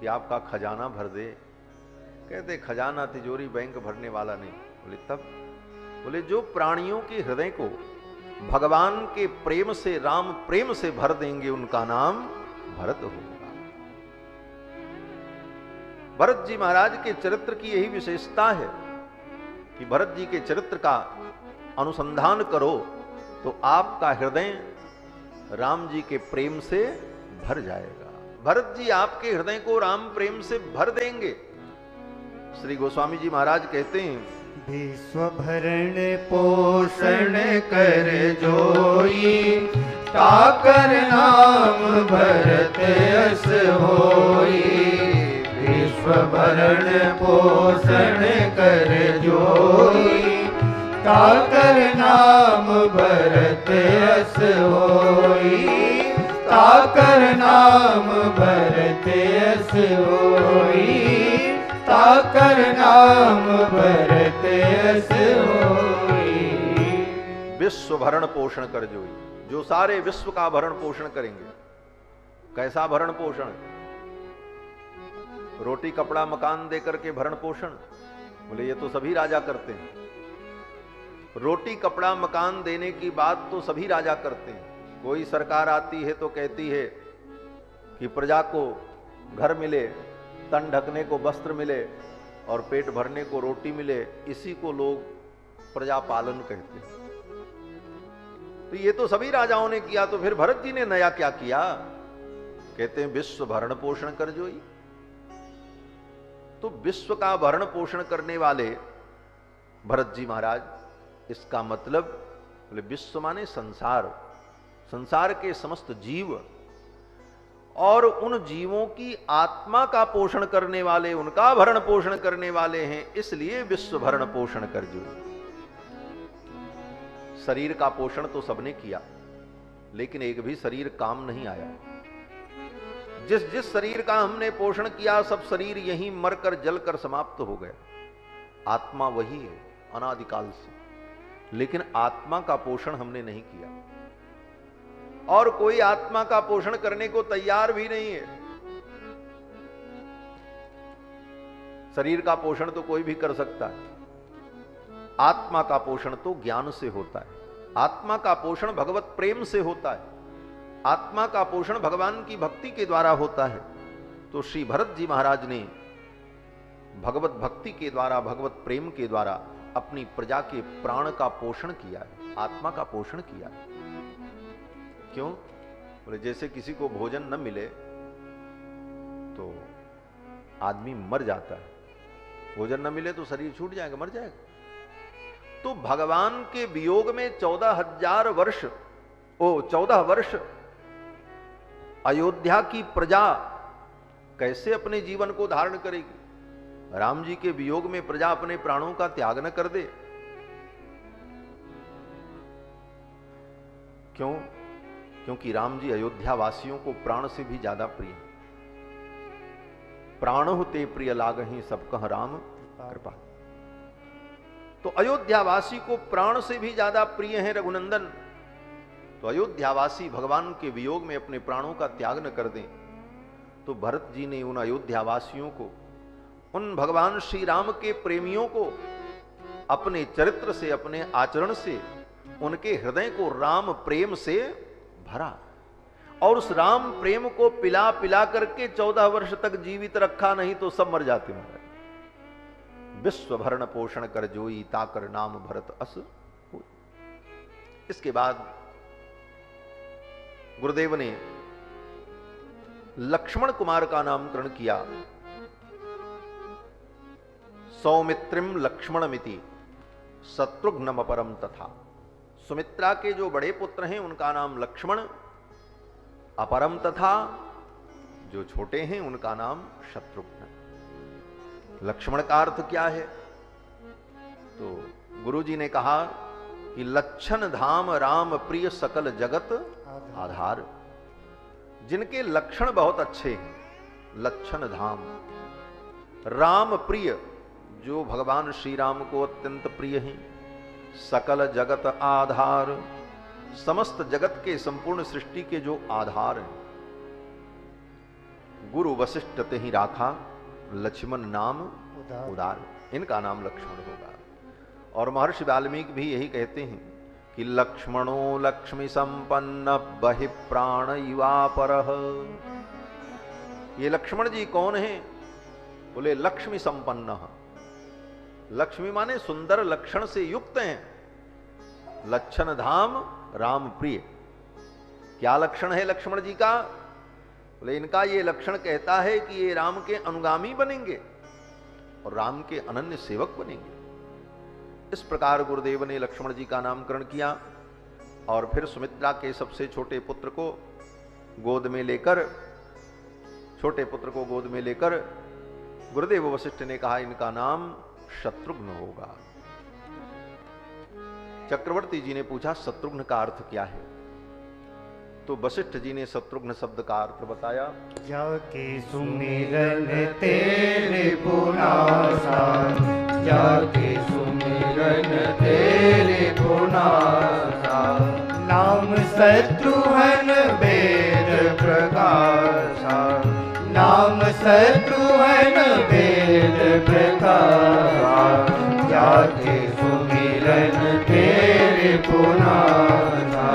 कि आपका खजाना भर दे? कहते खजाना तिजोरी बैंक भरने वाला नहीं। बोले तब? बोले जो प्राणियों के हृदय को भगवान के प्रेम से, राम प्रेम से भर देंगे, उनका नाम भरत होगा। भरत जी महाराज के चरित्र की यही विशेषता है कि भरत जी के चरित्र का अनुसंधान करो तो आपका हृदय राम जी के प्रेम से भर जाएगा। भरत जी आपके हृदय को राम प्रेम से भर देंगे। श्री गोस्वामी जी महाराज कहते हैं, विश्व भरण पोषण कर जोई, ताकर नाम भरत अस होई। विश्व भरण पोषण कर जोई, ताकर नाम भरत अस होई। ताकर नाम भरत अस होई, ताकर नाम भरत अस होई। विश्व भरण पोषण कर जोई, जो सारे विश्व का भरण पोषण करेंगे। कैसा भरण पोषण? रोटी कपड़ा मकान देकर के भरण पोषण? बोले ये तो सभी राजा करते हैं। रोटी कपड़ा मकान देने की बात तो सभी राजा करते हैं। कोई सरकार आती है तो कहती है कि प्रजा को घर मिले, तन ढकने को वस्त्र मिले और पेट भरने को रोटी मिले, इसी को लोग प्रजा पालन कहते हैं। तो ये तो सभी राजाओं ने किया, तो फिर भरत जी ने नया क्या किया? कहते हैं विश्व भरण पोषण कर जोई। तो विश्व का भरण पोषण करने वाले भरत जी महाराज, इसका मतलब बोले विश्व माने संसार, संसार के समस्त जीव और उन जीवों की आत्मा का पोषण करने वाले, उनका भरण पोषण करने वाले हैं, इसलिए विश्व भरण पोषण कर जो। शरीर का पोषण तो सबने किया, लेकिन एक भी शरीर काम नहीं आया। जिस जिस शरीर का हमने पोषण किया, सब शरीर यहीं मरकर जलकर समाप्त हो गया। आत्मा वही है अनादिकाल से, लेकिन आत्मा का पोषण हमने नहीं किया, और कोई आत्मा का पोषण करने को तैयार भी नहीं है। शरीर का पोषण तो कोई भी कर सकता है, आत्मा का पोषण तो ज्ञान से होता है, आत्मा का पोषण भगवत प्रेम से होता है, आत्मा का पोषण भगवान की भक्ति के द्वारा होता है। तो श्री भरत जी महाराज ने भगवत भक्ति के द्वारा, भगवत प्रेम के द्वारा अपनी प्रजा के प्राण का पोषण किया है, आत्मा का पोषण किया है। क्यों? बोले जैसे किसी को भोजन न मिले तो आदमी मर जाता है, भोजन न मिले तो शरीर छूट जाएगा, मर जाएगा। तो भगवान के वियोग में 14 वर्ष अयोध्या की प्रजा कैसे अपने जीवन को धारण करेगी? राम जी के वियोग में प्रजा अपने प्राणों का त्याग न कर दे। क्यों? क्योंकि राम जी अयोध्या वासियों को प्राण से भी ज्यादा प्रिय। प्राणो ते प्रिय लागहि सब कह राम कृपा। तो अयोध्यावासी को प्राण से भी ज्यादा प्रिय है रघुनंदन। तो अयोध्यावासी भगवान के वियोग में अपने प्राणों का त्याग न कर दें। तो भरत जी ने उन अयोध्यावासियों को, उन भगवान श्री राम के प्रेमियों को अपने चरित्र से, अपने आचरण से उनके हृदय को राम प्रेम से भरा, और उस राम प्रेम को पिला पिला करके 14 वर्ष तक जीवित रखा, नहीं तो सब मर जाते महाराज। विश्व भरण पोषण कर जोई, ताकर नाम भरत अस होई। इसके बाद गुरुदेव ने लक्ष्मण कुमार का नामकरण किया। सौमित्रिम लक्ष्मणमिति शत्रुघ्नम अपरम तथा। सुमित्रा के जो बड़े पुत्र हैं उनका नाम लक्ष्मण, अपरम तथा जो छोटे हैं उनका नाम शत्रुघ्न। लक्ष्मण का अर्थ क्या है? तो गुरुजी ने कहा कि लक्षण धाम राम प्रिय सकल जगत आधार। जिनके लक्षण बहुत अच्छे हैं, लक्षण धाम। राम प्रिय, जो भगवान श्री राम को अत्यंत प्रिय हैं। सकल जगत आधार, समस्त जगत के, संपूर्ण सृष्टि के जो आधार हैं। गुरु वशिष्ठ ते ही राखा, लक्ष्मण नाम उदार। इनका नाम लक्ष्मण होगा। और महर्षि वाल्मीकि भी यही कहते हैं कि लक्ष्मणो लक्ष्मी संपन्न बहि प्राण युवा परः। ये लक्ष्मण जी कौन हैं? बोले लक्ष्मी संपन्न। लक्ष्मी माने सुंदर लक्षण से युक्त हैं, लक्षण धाम राम प्रिय। क्या लक्षण है लक्ष्मण जी का? बोले इनका ये लक्षण कहता है कि ये राम के अनुगामी बनेंगे और राम के अनन्य सेवक बनेंगे। इस प्रकार गुरुदेव ने लक्ष्मण जी का नामकरण किया और फिर सुमित्रा के सबसे छोटे पुत्र को गोद में लेकर गुरुदेव वशिष्ठ ने कहा इनका नाम शत्रुघ्न होगा। चक्रवर्ती जी ने पूछा शत्रुघ्न का अर्थ क्या है? तो वशिष्ठ जी ने शत्रुघ्न शब्द का अर्थ बताया। जाके सुमिरन तेरे पुनासा, जाके सुमिरन तेरे पुनासा, नाम शत्रुघ्न वेद प्रकाशा, नाम शत्रुघ्न वेद प्रकाशा, जाके सुमिरन तेरे पुनासा,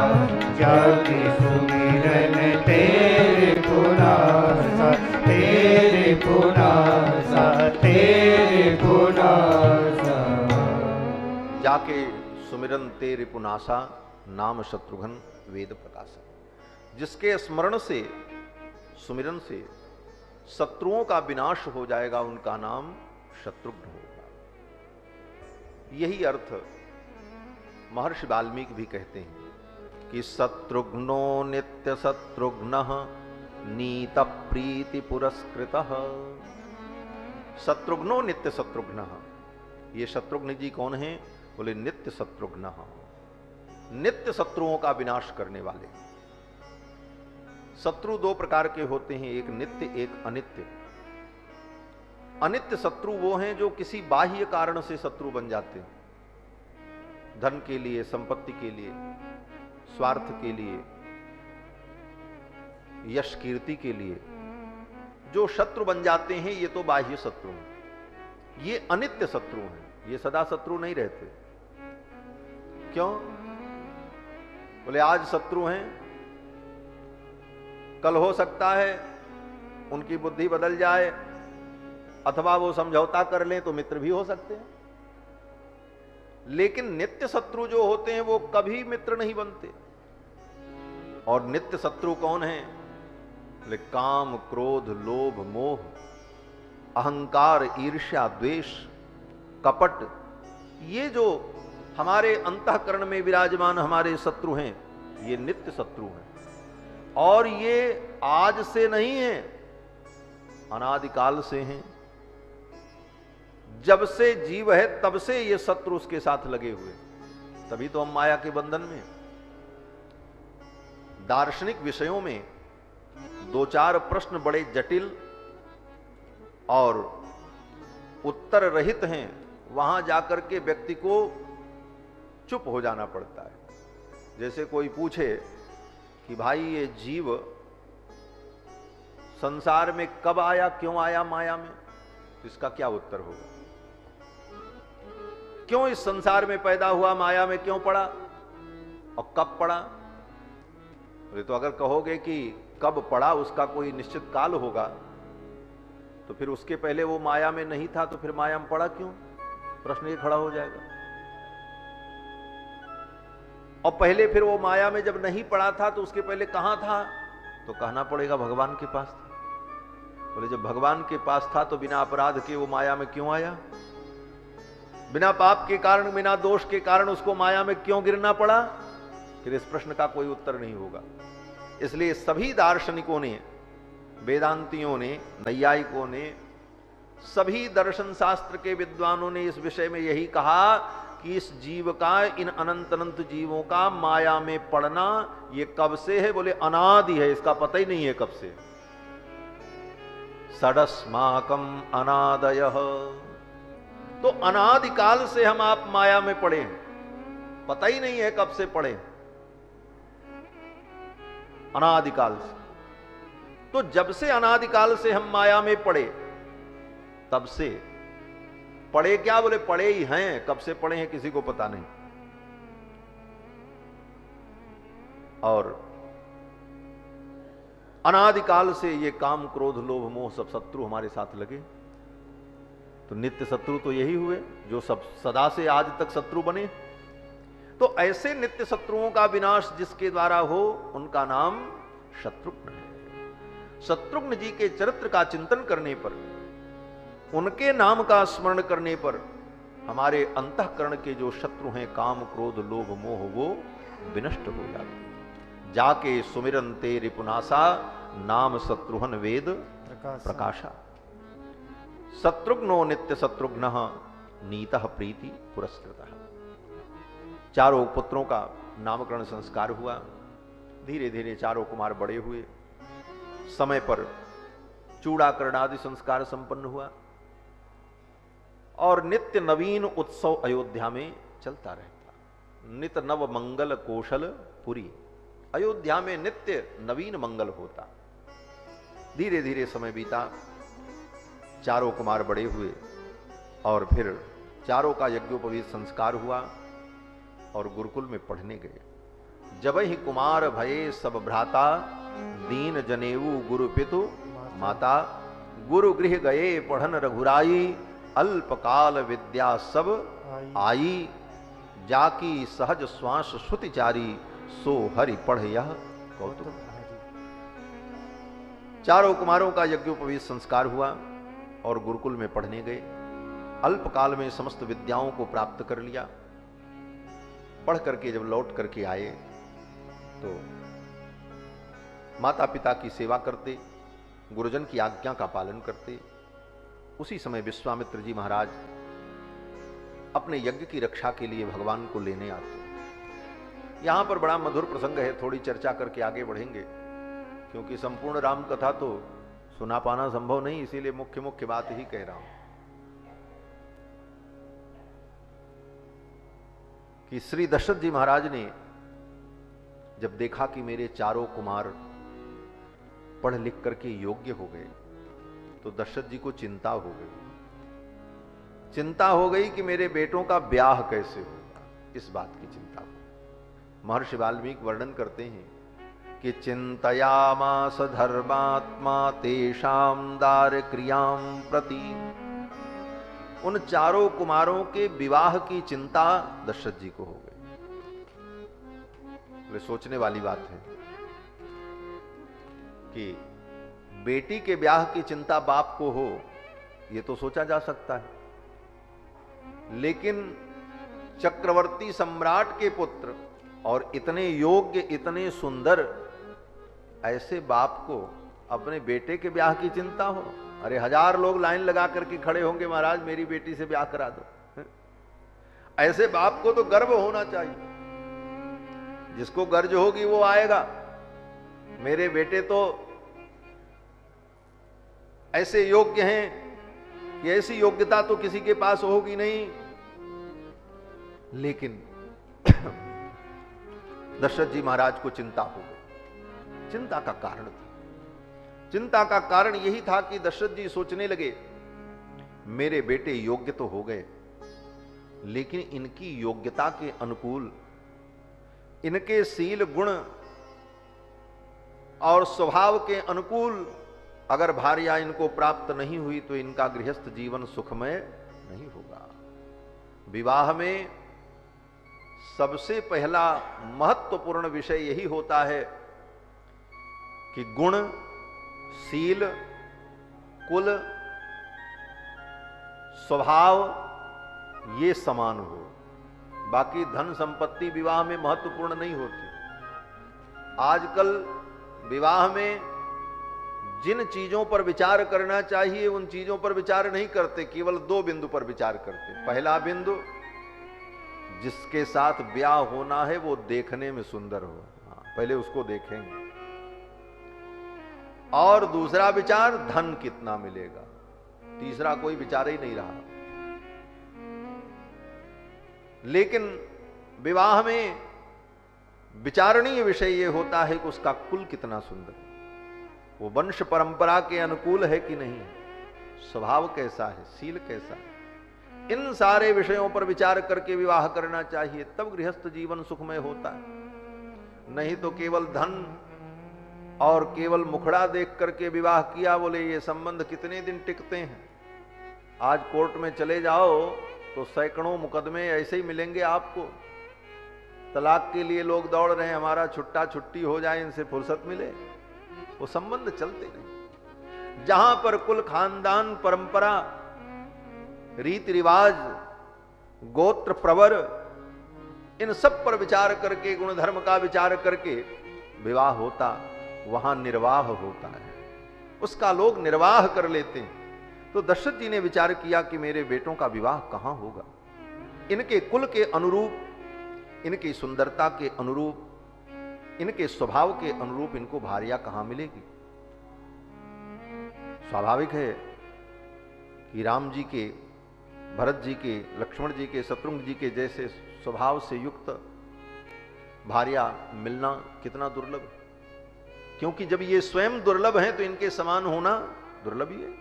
जाके सुमिरन तेरे पुनासा, तेरे पुनासा, तेरे पुनासा। जाके सुमिरन तेरे पुनासा, नाम शत्रुघ्न वेद प्रकाशा। जिसके स्मरण से, सुमिरन से शत्रुओं का विनाश हो जाएगा, उनका नाम शत्रुघ्न होगा। यही अर्थ महर्षि वाल्मीकि भी कहते हैं कि शत्रुघ्नो नित्य शत्रुघ्नः नीत प्रीति पुरस्कृतः। शत्रुघ्नो नित्य शत्रुघ्नः, ये शत्रुघ्न जी कौन हैं? बोले नित्य शत्रुघ्नः, नित्य शत्रुओं का विनाश करने वाले। शत्रु दो प्रकार के होते हैं, एक नित्य एक अनित्य। अनित्य शत्रु वो हैं जो किसी बाह्य कारण से शत्रु बन जाते हैं, धन के लिए, संपत्ति के लिए, स्वार्थ के लिए, यश कीर्ति के लिए जो शत्रु बन जाते हैं, ये तो बाह्य शत्रु हैं। ये अनित्य शत्रु हैं, ये सदा शत्रु नहीं रहते। क्यों? बोले आज शत्रु हैं, कल हो सकता है उनकी बुद्धि बदल जाए अथवा वो समझौता कर लें तो मित्र भी हो सकते हैं। लेकिन नित्य शत्रु जो होते हैं वो कभी मित्र नहीं बनते। और नित्य शत्रु कौन है? बोले काम, क्रोध, लोभ, मोह, अहंकार, ईर्ष्या, द्वेष, कपट, ये जो हमारे अंतःकरण में विराजमान हमारे शत्रु हैं, ये नित्य शत्रु हैं। और ये आज से नहीं है, अनादिकाल से हैं। जब से जीव है तब से ये शत्रु उसके साथ लगे हुए, तभी तो हम माया के बंधन में। दार्शनिक विषयों में दो चार प्रश्न बड़े जटिल और उत्तर रहित हैं, वहां जाकर के व्यक्ति को चुप हो जाना पड़ता है। जैसे कोई पूछे कि भाई ये जीव संसार में कब आया, क्यों आया माया में, तो इसका क्या उत्तर होगा? क्यों इस संसार में पैदा हुआ, माया में क्यों पड़ा और कब पड़ा? तो अगर कहोगे कि कब पड़ा उसका कोई निश्चित काल होगा, तो फिर उसके पहले वो माया में नहीं था, तो फिर माया में पड़ा क्यों? प्रश्न ये खड़ा हो जाएगा। और पहले फिर वो माया में जब नहीं पड़ा था तो उसके पहले कहां था? तो कहना पड़ेगा भगवान के पास था। बोले जब भगवान के पास था तो बिना अपराध के वो माया में क्यों आया? बिना पाप के कारण, बिना दोष के कारण उसको माया में क्यों गिरना पड़ा? फिर इस प्रश्न का कोई उत्तर नहीं होगा। इसलिए सभी दार्शनिकों ने, वेदांतियों ने, नैयायिकों ने, सभी दर्शन शास्त्र के विद्वानों ने इस विषय में यही कहा कि इस जीव का, इन अनंत अनंत जीवों का माया में पड़ना ये कब से है? बोले अनादि है, इसका पता ही नहीं है कब से। षडस्माकम अनादयः, तो अनादिकाल से हम आप माया में पड़े हैं, पता ही नहीं है कब से पड़े, अनादिकाल से। तो जब से अनादिकाल से हम माया में पड़े, तब से पड़े क्या? बोले पड़े ही हैं, कब से पड़े हैं किसी को पता नहीं। और अनादिकाल से ये काम क्रोध लोभ मोह सब शत्रु हमारे साथ लगे, तो नित्य शत्रु तो यही हुए जो सब सदा से आज तक शत्रु बने। तो ऐसे नित्य शत्रुओं का विनाश जिसके द्वारा हो उनका नाम शत्रुघ्न है। शत्रुघ्न जी के चरित्र का चिंतन करने पर, उनके नाम का स्मरण करने पर हमारे अंतःकरण के जो शत्रु हैं काम क्रोध लोभ मोह वो विनष्ट हो जाते हैं। जाके सुमिरन ते रिपुनासा नाम शत्रुघ्न वेद प्रकाशा। शत्रुघ्नो नित्य शत्रुघ्न नीतः प्रीति पुरस्कृतः। चारों पुत्रों का नामकरण संस्कार हुआ। धीरे धीरे चारों कुमार बड़े हुए। समय पर चूड़ाकरण आदि संस्कार संपन्न हुआ और नित्य नवीन उत्सव अयोध्या में चलता रहता। नित्य नव मंगल कौशल पुरी। अयोध्या में नित्य नवीन मंगल होता। धीरे धीरे समय बीता, चारों कुमार बड़े हुए और फिर चारों का यज्ञोपवीत संस्कार हुआ और गुरुकुल में पढ़ने गए। जब ही कुमार भये सब भ्राता दीन जनेऊ गुरु पितु माता। गुरु गृह गए पढ़न रघुराई अल्पकाल विद्या सब आई। जाकी सहज श्वास श्रुतिचारी सो हरि पढ़ यह कौतुक। चारों कुमारों का यज्ञोपवीत संस्कार हुआ और गुरुकुल में पढ़ने गए। अल्पकाल में समस्त विद्याओं को प्राप्त कर लिया। पढ़ करके जब लौट करके आए तो माता पिता की सेवा करते, गुरुजन की आज्ञा का पालन करते। उसी समय विश्वामित्र जी महाराज अपने यज्ञ की रक्षा के लिए भगवान को लेने आते। यहां पर बड़ा मधुर प्रसंग है, थोड़ी चर्चा करके आगे बढ़ेंगे, क्योंकि संपूर्ण राम कथा तो सुना पाना संभव नहीं, इसीलिए मुख्य मुख्य बात ही कह रहा हूं कि श्री दशरथ जी महाराज ने जब देखा कि मेरे चारों कुमार पढ़ लिख करके योग्य हो गए, तो दशरथ जी को चिंता हो गई। चिंता हो गई कि मेरे बेटों का ब्याह कैसे होगा, इस बात की चिंता हो। महर्षि वाल्मीकि वर्णन करते हैं कि चिंतयामास धर्मात्मा तेषां दार क्रियां प्रति। उन चारों कुमारों के विवाह की चिंता दशरथ जी को हो गई। वे सोचने वाली बात है कि बेटी के ब्याह की चिंता बाप को हो, यह तो सोचा जा सकता है, लेकिन चक्रवर्ती सम्राट के पुत्र और इतने योग्य इतने सुंदर ऐसे बाप को अपने बेटे के ब्याह की चिंता हो? अरे 1000 लोग लाइन लगा करके खड़े होंगे, महाराज मेरी बेटी से ब्याह करा दो। ऐसे बाप को तो गर्व होना चाहिए। जिसको गर्ज होगी वो आएगा। मेरे बेटे तो ऐसे योग्य हैं कि ऐसी योग्यता तो किसी के पास होगी नहीं। लेकिन दशरथ जी महाराज को चिंता हो गई। चिंता का कारण था, चिंता का कारण यही था कि दशरथ जी सोचने लगे मेरे बेटे योग्य तो हो गए, लेकिन इनकी योग्यता के अनुकूल, इनके शील गुण और स्वभाव के अनुकूल अगर भार्या इनको प्राप्त नहीं हुई तो इनका गृहस्थ जीवन सुखमय नहीं होगा। विवाह में सबसे पहला महत्वपूर्ण विषय यही होता है कि गुण, शील, कुल, स्वभाव ये समान हो। बाकी धन संपत्ति विवाह में महत्वपूर्ण नहीं होती। आजकल विवाह में जिन चीजों पर विचार करना चाहिए उन चीजों पर विचार नहीं करते, केवल 2 बिंदु पर विचार करते। पहला बिंदु, जिसके साथ ब्याह होना है वो देखने में सुंदर हो, पहले उसको देखेंगे। और दूसरा विचार धन कितना मिलेगा, तीसरा कोई विचार ही नहीं रहा। लेकिन विवाह में विचारणीय विषय यह होता है कि उसका कुल कितना सुंदर है, वो वंश परंपरा के अनुकूल है कि नहीं, स्वभाव कैसा है, शील कैसा है। इन सारे विषयों पर विचार करके विवाह करना चाहिए, तब गृहस्थ जीवन सुखमय होता है। नहीं तो केवल धन और केवल मुखड़ा देख करके विवाह किया। बोले ये संबंध कितने दिन टिकते हैं? आज कोर्ट में चले जाओ तो सैकड़ों मुकदमे ऐसे ही मिलेंगे आपको। तलाक के लिए लोग दौड़ रहे हैं, हमारा छुट्टा छुट्टी हो जाए, इनसे फुर्सत मिले। वो संबंध चलते नहीं। जहां पर कुल खानदान परंपरा रीति रिवाज गोत्र प्रवर इन सब पर विचार करके गुण धर्म का विचार करके विवाह होता, वहां निर्वाह होता है, उसका लोग निर्वाह कर लेते हैं। तो दशरथ जी ने विचार किया कि मेरे बेटों का विवाह कहां होगा? इनके कुल के अनुरूप, इनकी सुंदरता के अनुरूप, इनके स्वभाव के अनुरूप इनको भार्या कहां मिलेगी? स्वाभाविक है कि राम जी के, भरत जी के, लक्ष्मण जी के, शत्रुघ्न जी के जैसे स्वभाव से युक्त भार्या मिलना कितना दुर्लभ है। क्योंकि जब ये स्वयं दुर्लभ हैं तो इनके समान होना दुर्लभ ही है।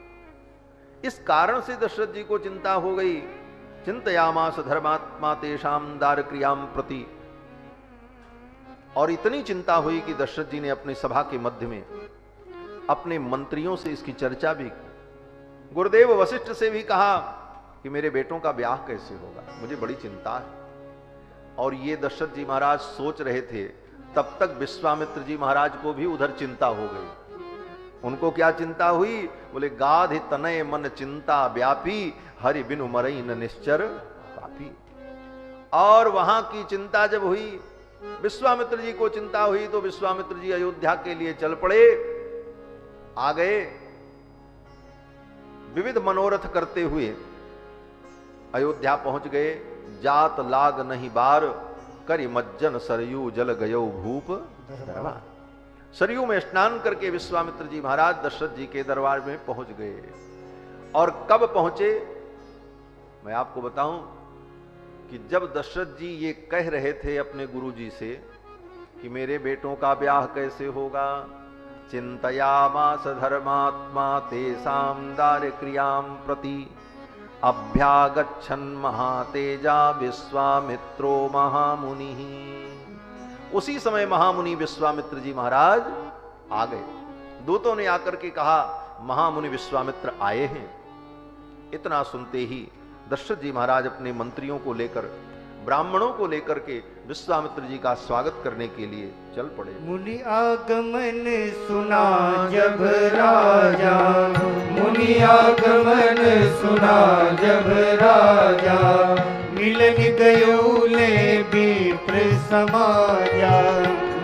इस कारण से दशरथ जी को चिंता हो गई। चिंतयामास धर्मात्मा तेषाम दार क्रियाम प्रति। और इतनी चिंता हुई कि दशरथ जी ने अपनी सभा के मध्य में अपने मंत्रियों से इसकी चर्चा भी की। गुरुदेव वशिष्ठ से भी कहा कि मेरे बेटों का ब्याह कैसे होगा, मुझे बड़ी चिंता है। और ये दशरथ जी महाराज सोच रहे थे, तब तक विश्वामित्र जी महाराज को भी उधर चिंता हो गई। उनको क्या चिंता हुई? बोले गाधि तनय मन चिंता व्यापी, हरि बिनु मरई न निश्चर पापी। और वहां की चिंता जब हुई, विश्वामित्र जी को चिंता हुई, तो विश्वामित्र जी अयोध्या के लिए चल पड़े। आ गए विविध मनोरथ करते हुए अयोध्या पहुंच गए। जात लाग नहीं बार, करि मज्जन सरयू जल गयो भूप दरबार। सरयू में स्नान करके विश्वामित्र जी महाराज दशरथ जी के दरबार में पहुंच गए। और कब पहुंचे मैं आपको बताऊं कि जब दशरथ जी ये कह रहे थे अपने गुरु जी से कि मेरे बेटों का ब्याह कैसे होगा, चिंतयामास धर्मात्मा तेषां दार क्रियाम प्रति, अभ्यागच्छन महातेजा विश्वामित्रो महामुनि। उसी समय महामुनि विश्वामित्र जी महाराज आ गए। दूतों ने आकर के कहा महामुनि विश्वामित्र आए हैं। इतना सुनते ही दशरथ जी महाराज अपने मंत्रियों को लेकर, ब्राह्मणों को लेकर के विश्वामित्र जी का स्वागत करने के लिए चल पड़े। मुनि आगमन सुना जब राजा, मुनि आगमन सुना जब राजा, मिलन गयो ले विप्र समाजा,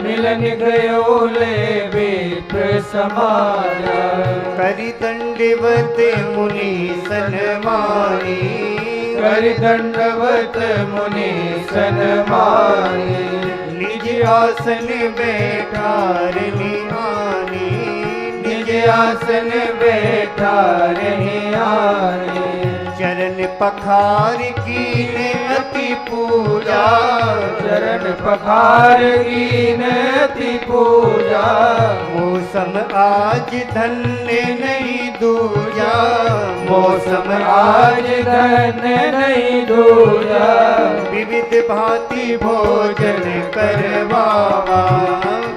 मिलन गयो ले विप्र समाजा। करि दंडवत मुनि सन्मानी, करि दंडवत मुनि सन्मानी, निज आसन बैठारनि आनी, निज आसन बैठारनि आनी। चरण पखार कीने अति पूजा, चरण पखार कीने अति पूजा। मौसम आज धन्य नहीं दूजा, मौसम आज धन्य नहीं दूजा। विविध भांति भोजन करवावा,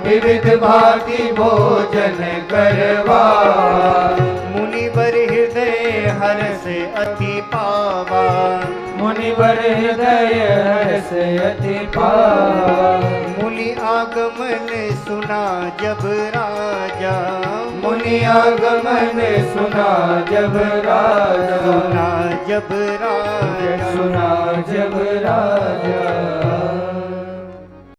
विविध भांति भोजन करवावा। मुनिवर हृदय हर्ष अति पावा, मुनिवर हृदय हर्ष अति पावा। मुनि आगमन सुना जब राजा, मुनि आगमन सुना जब राजा, सुना जब राजा, सुना जब राजा।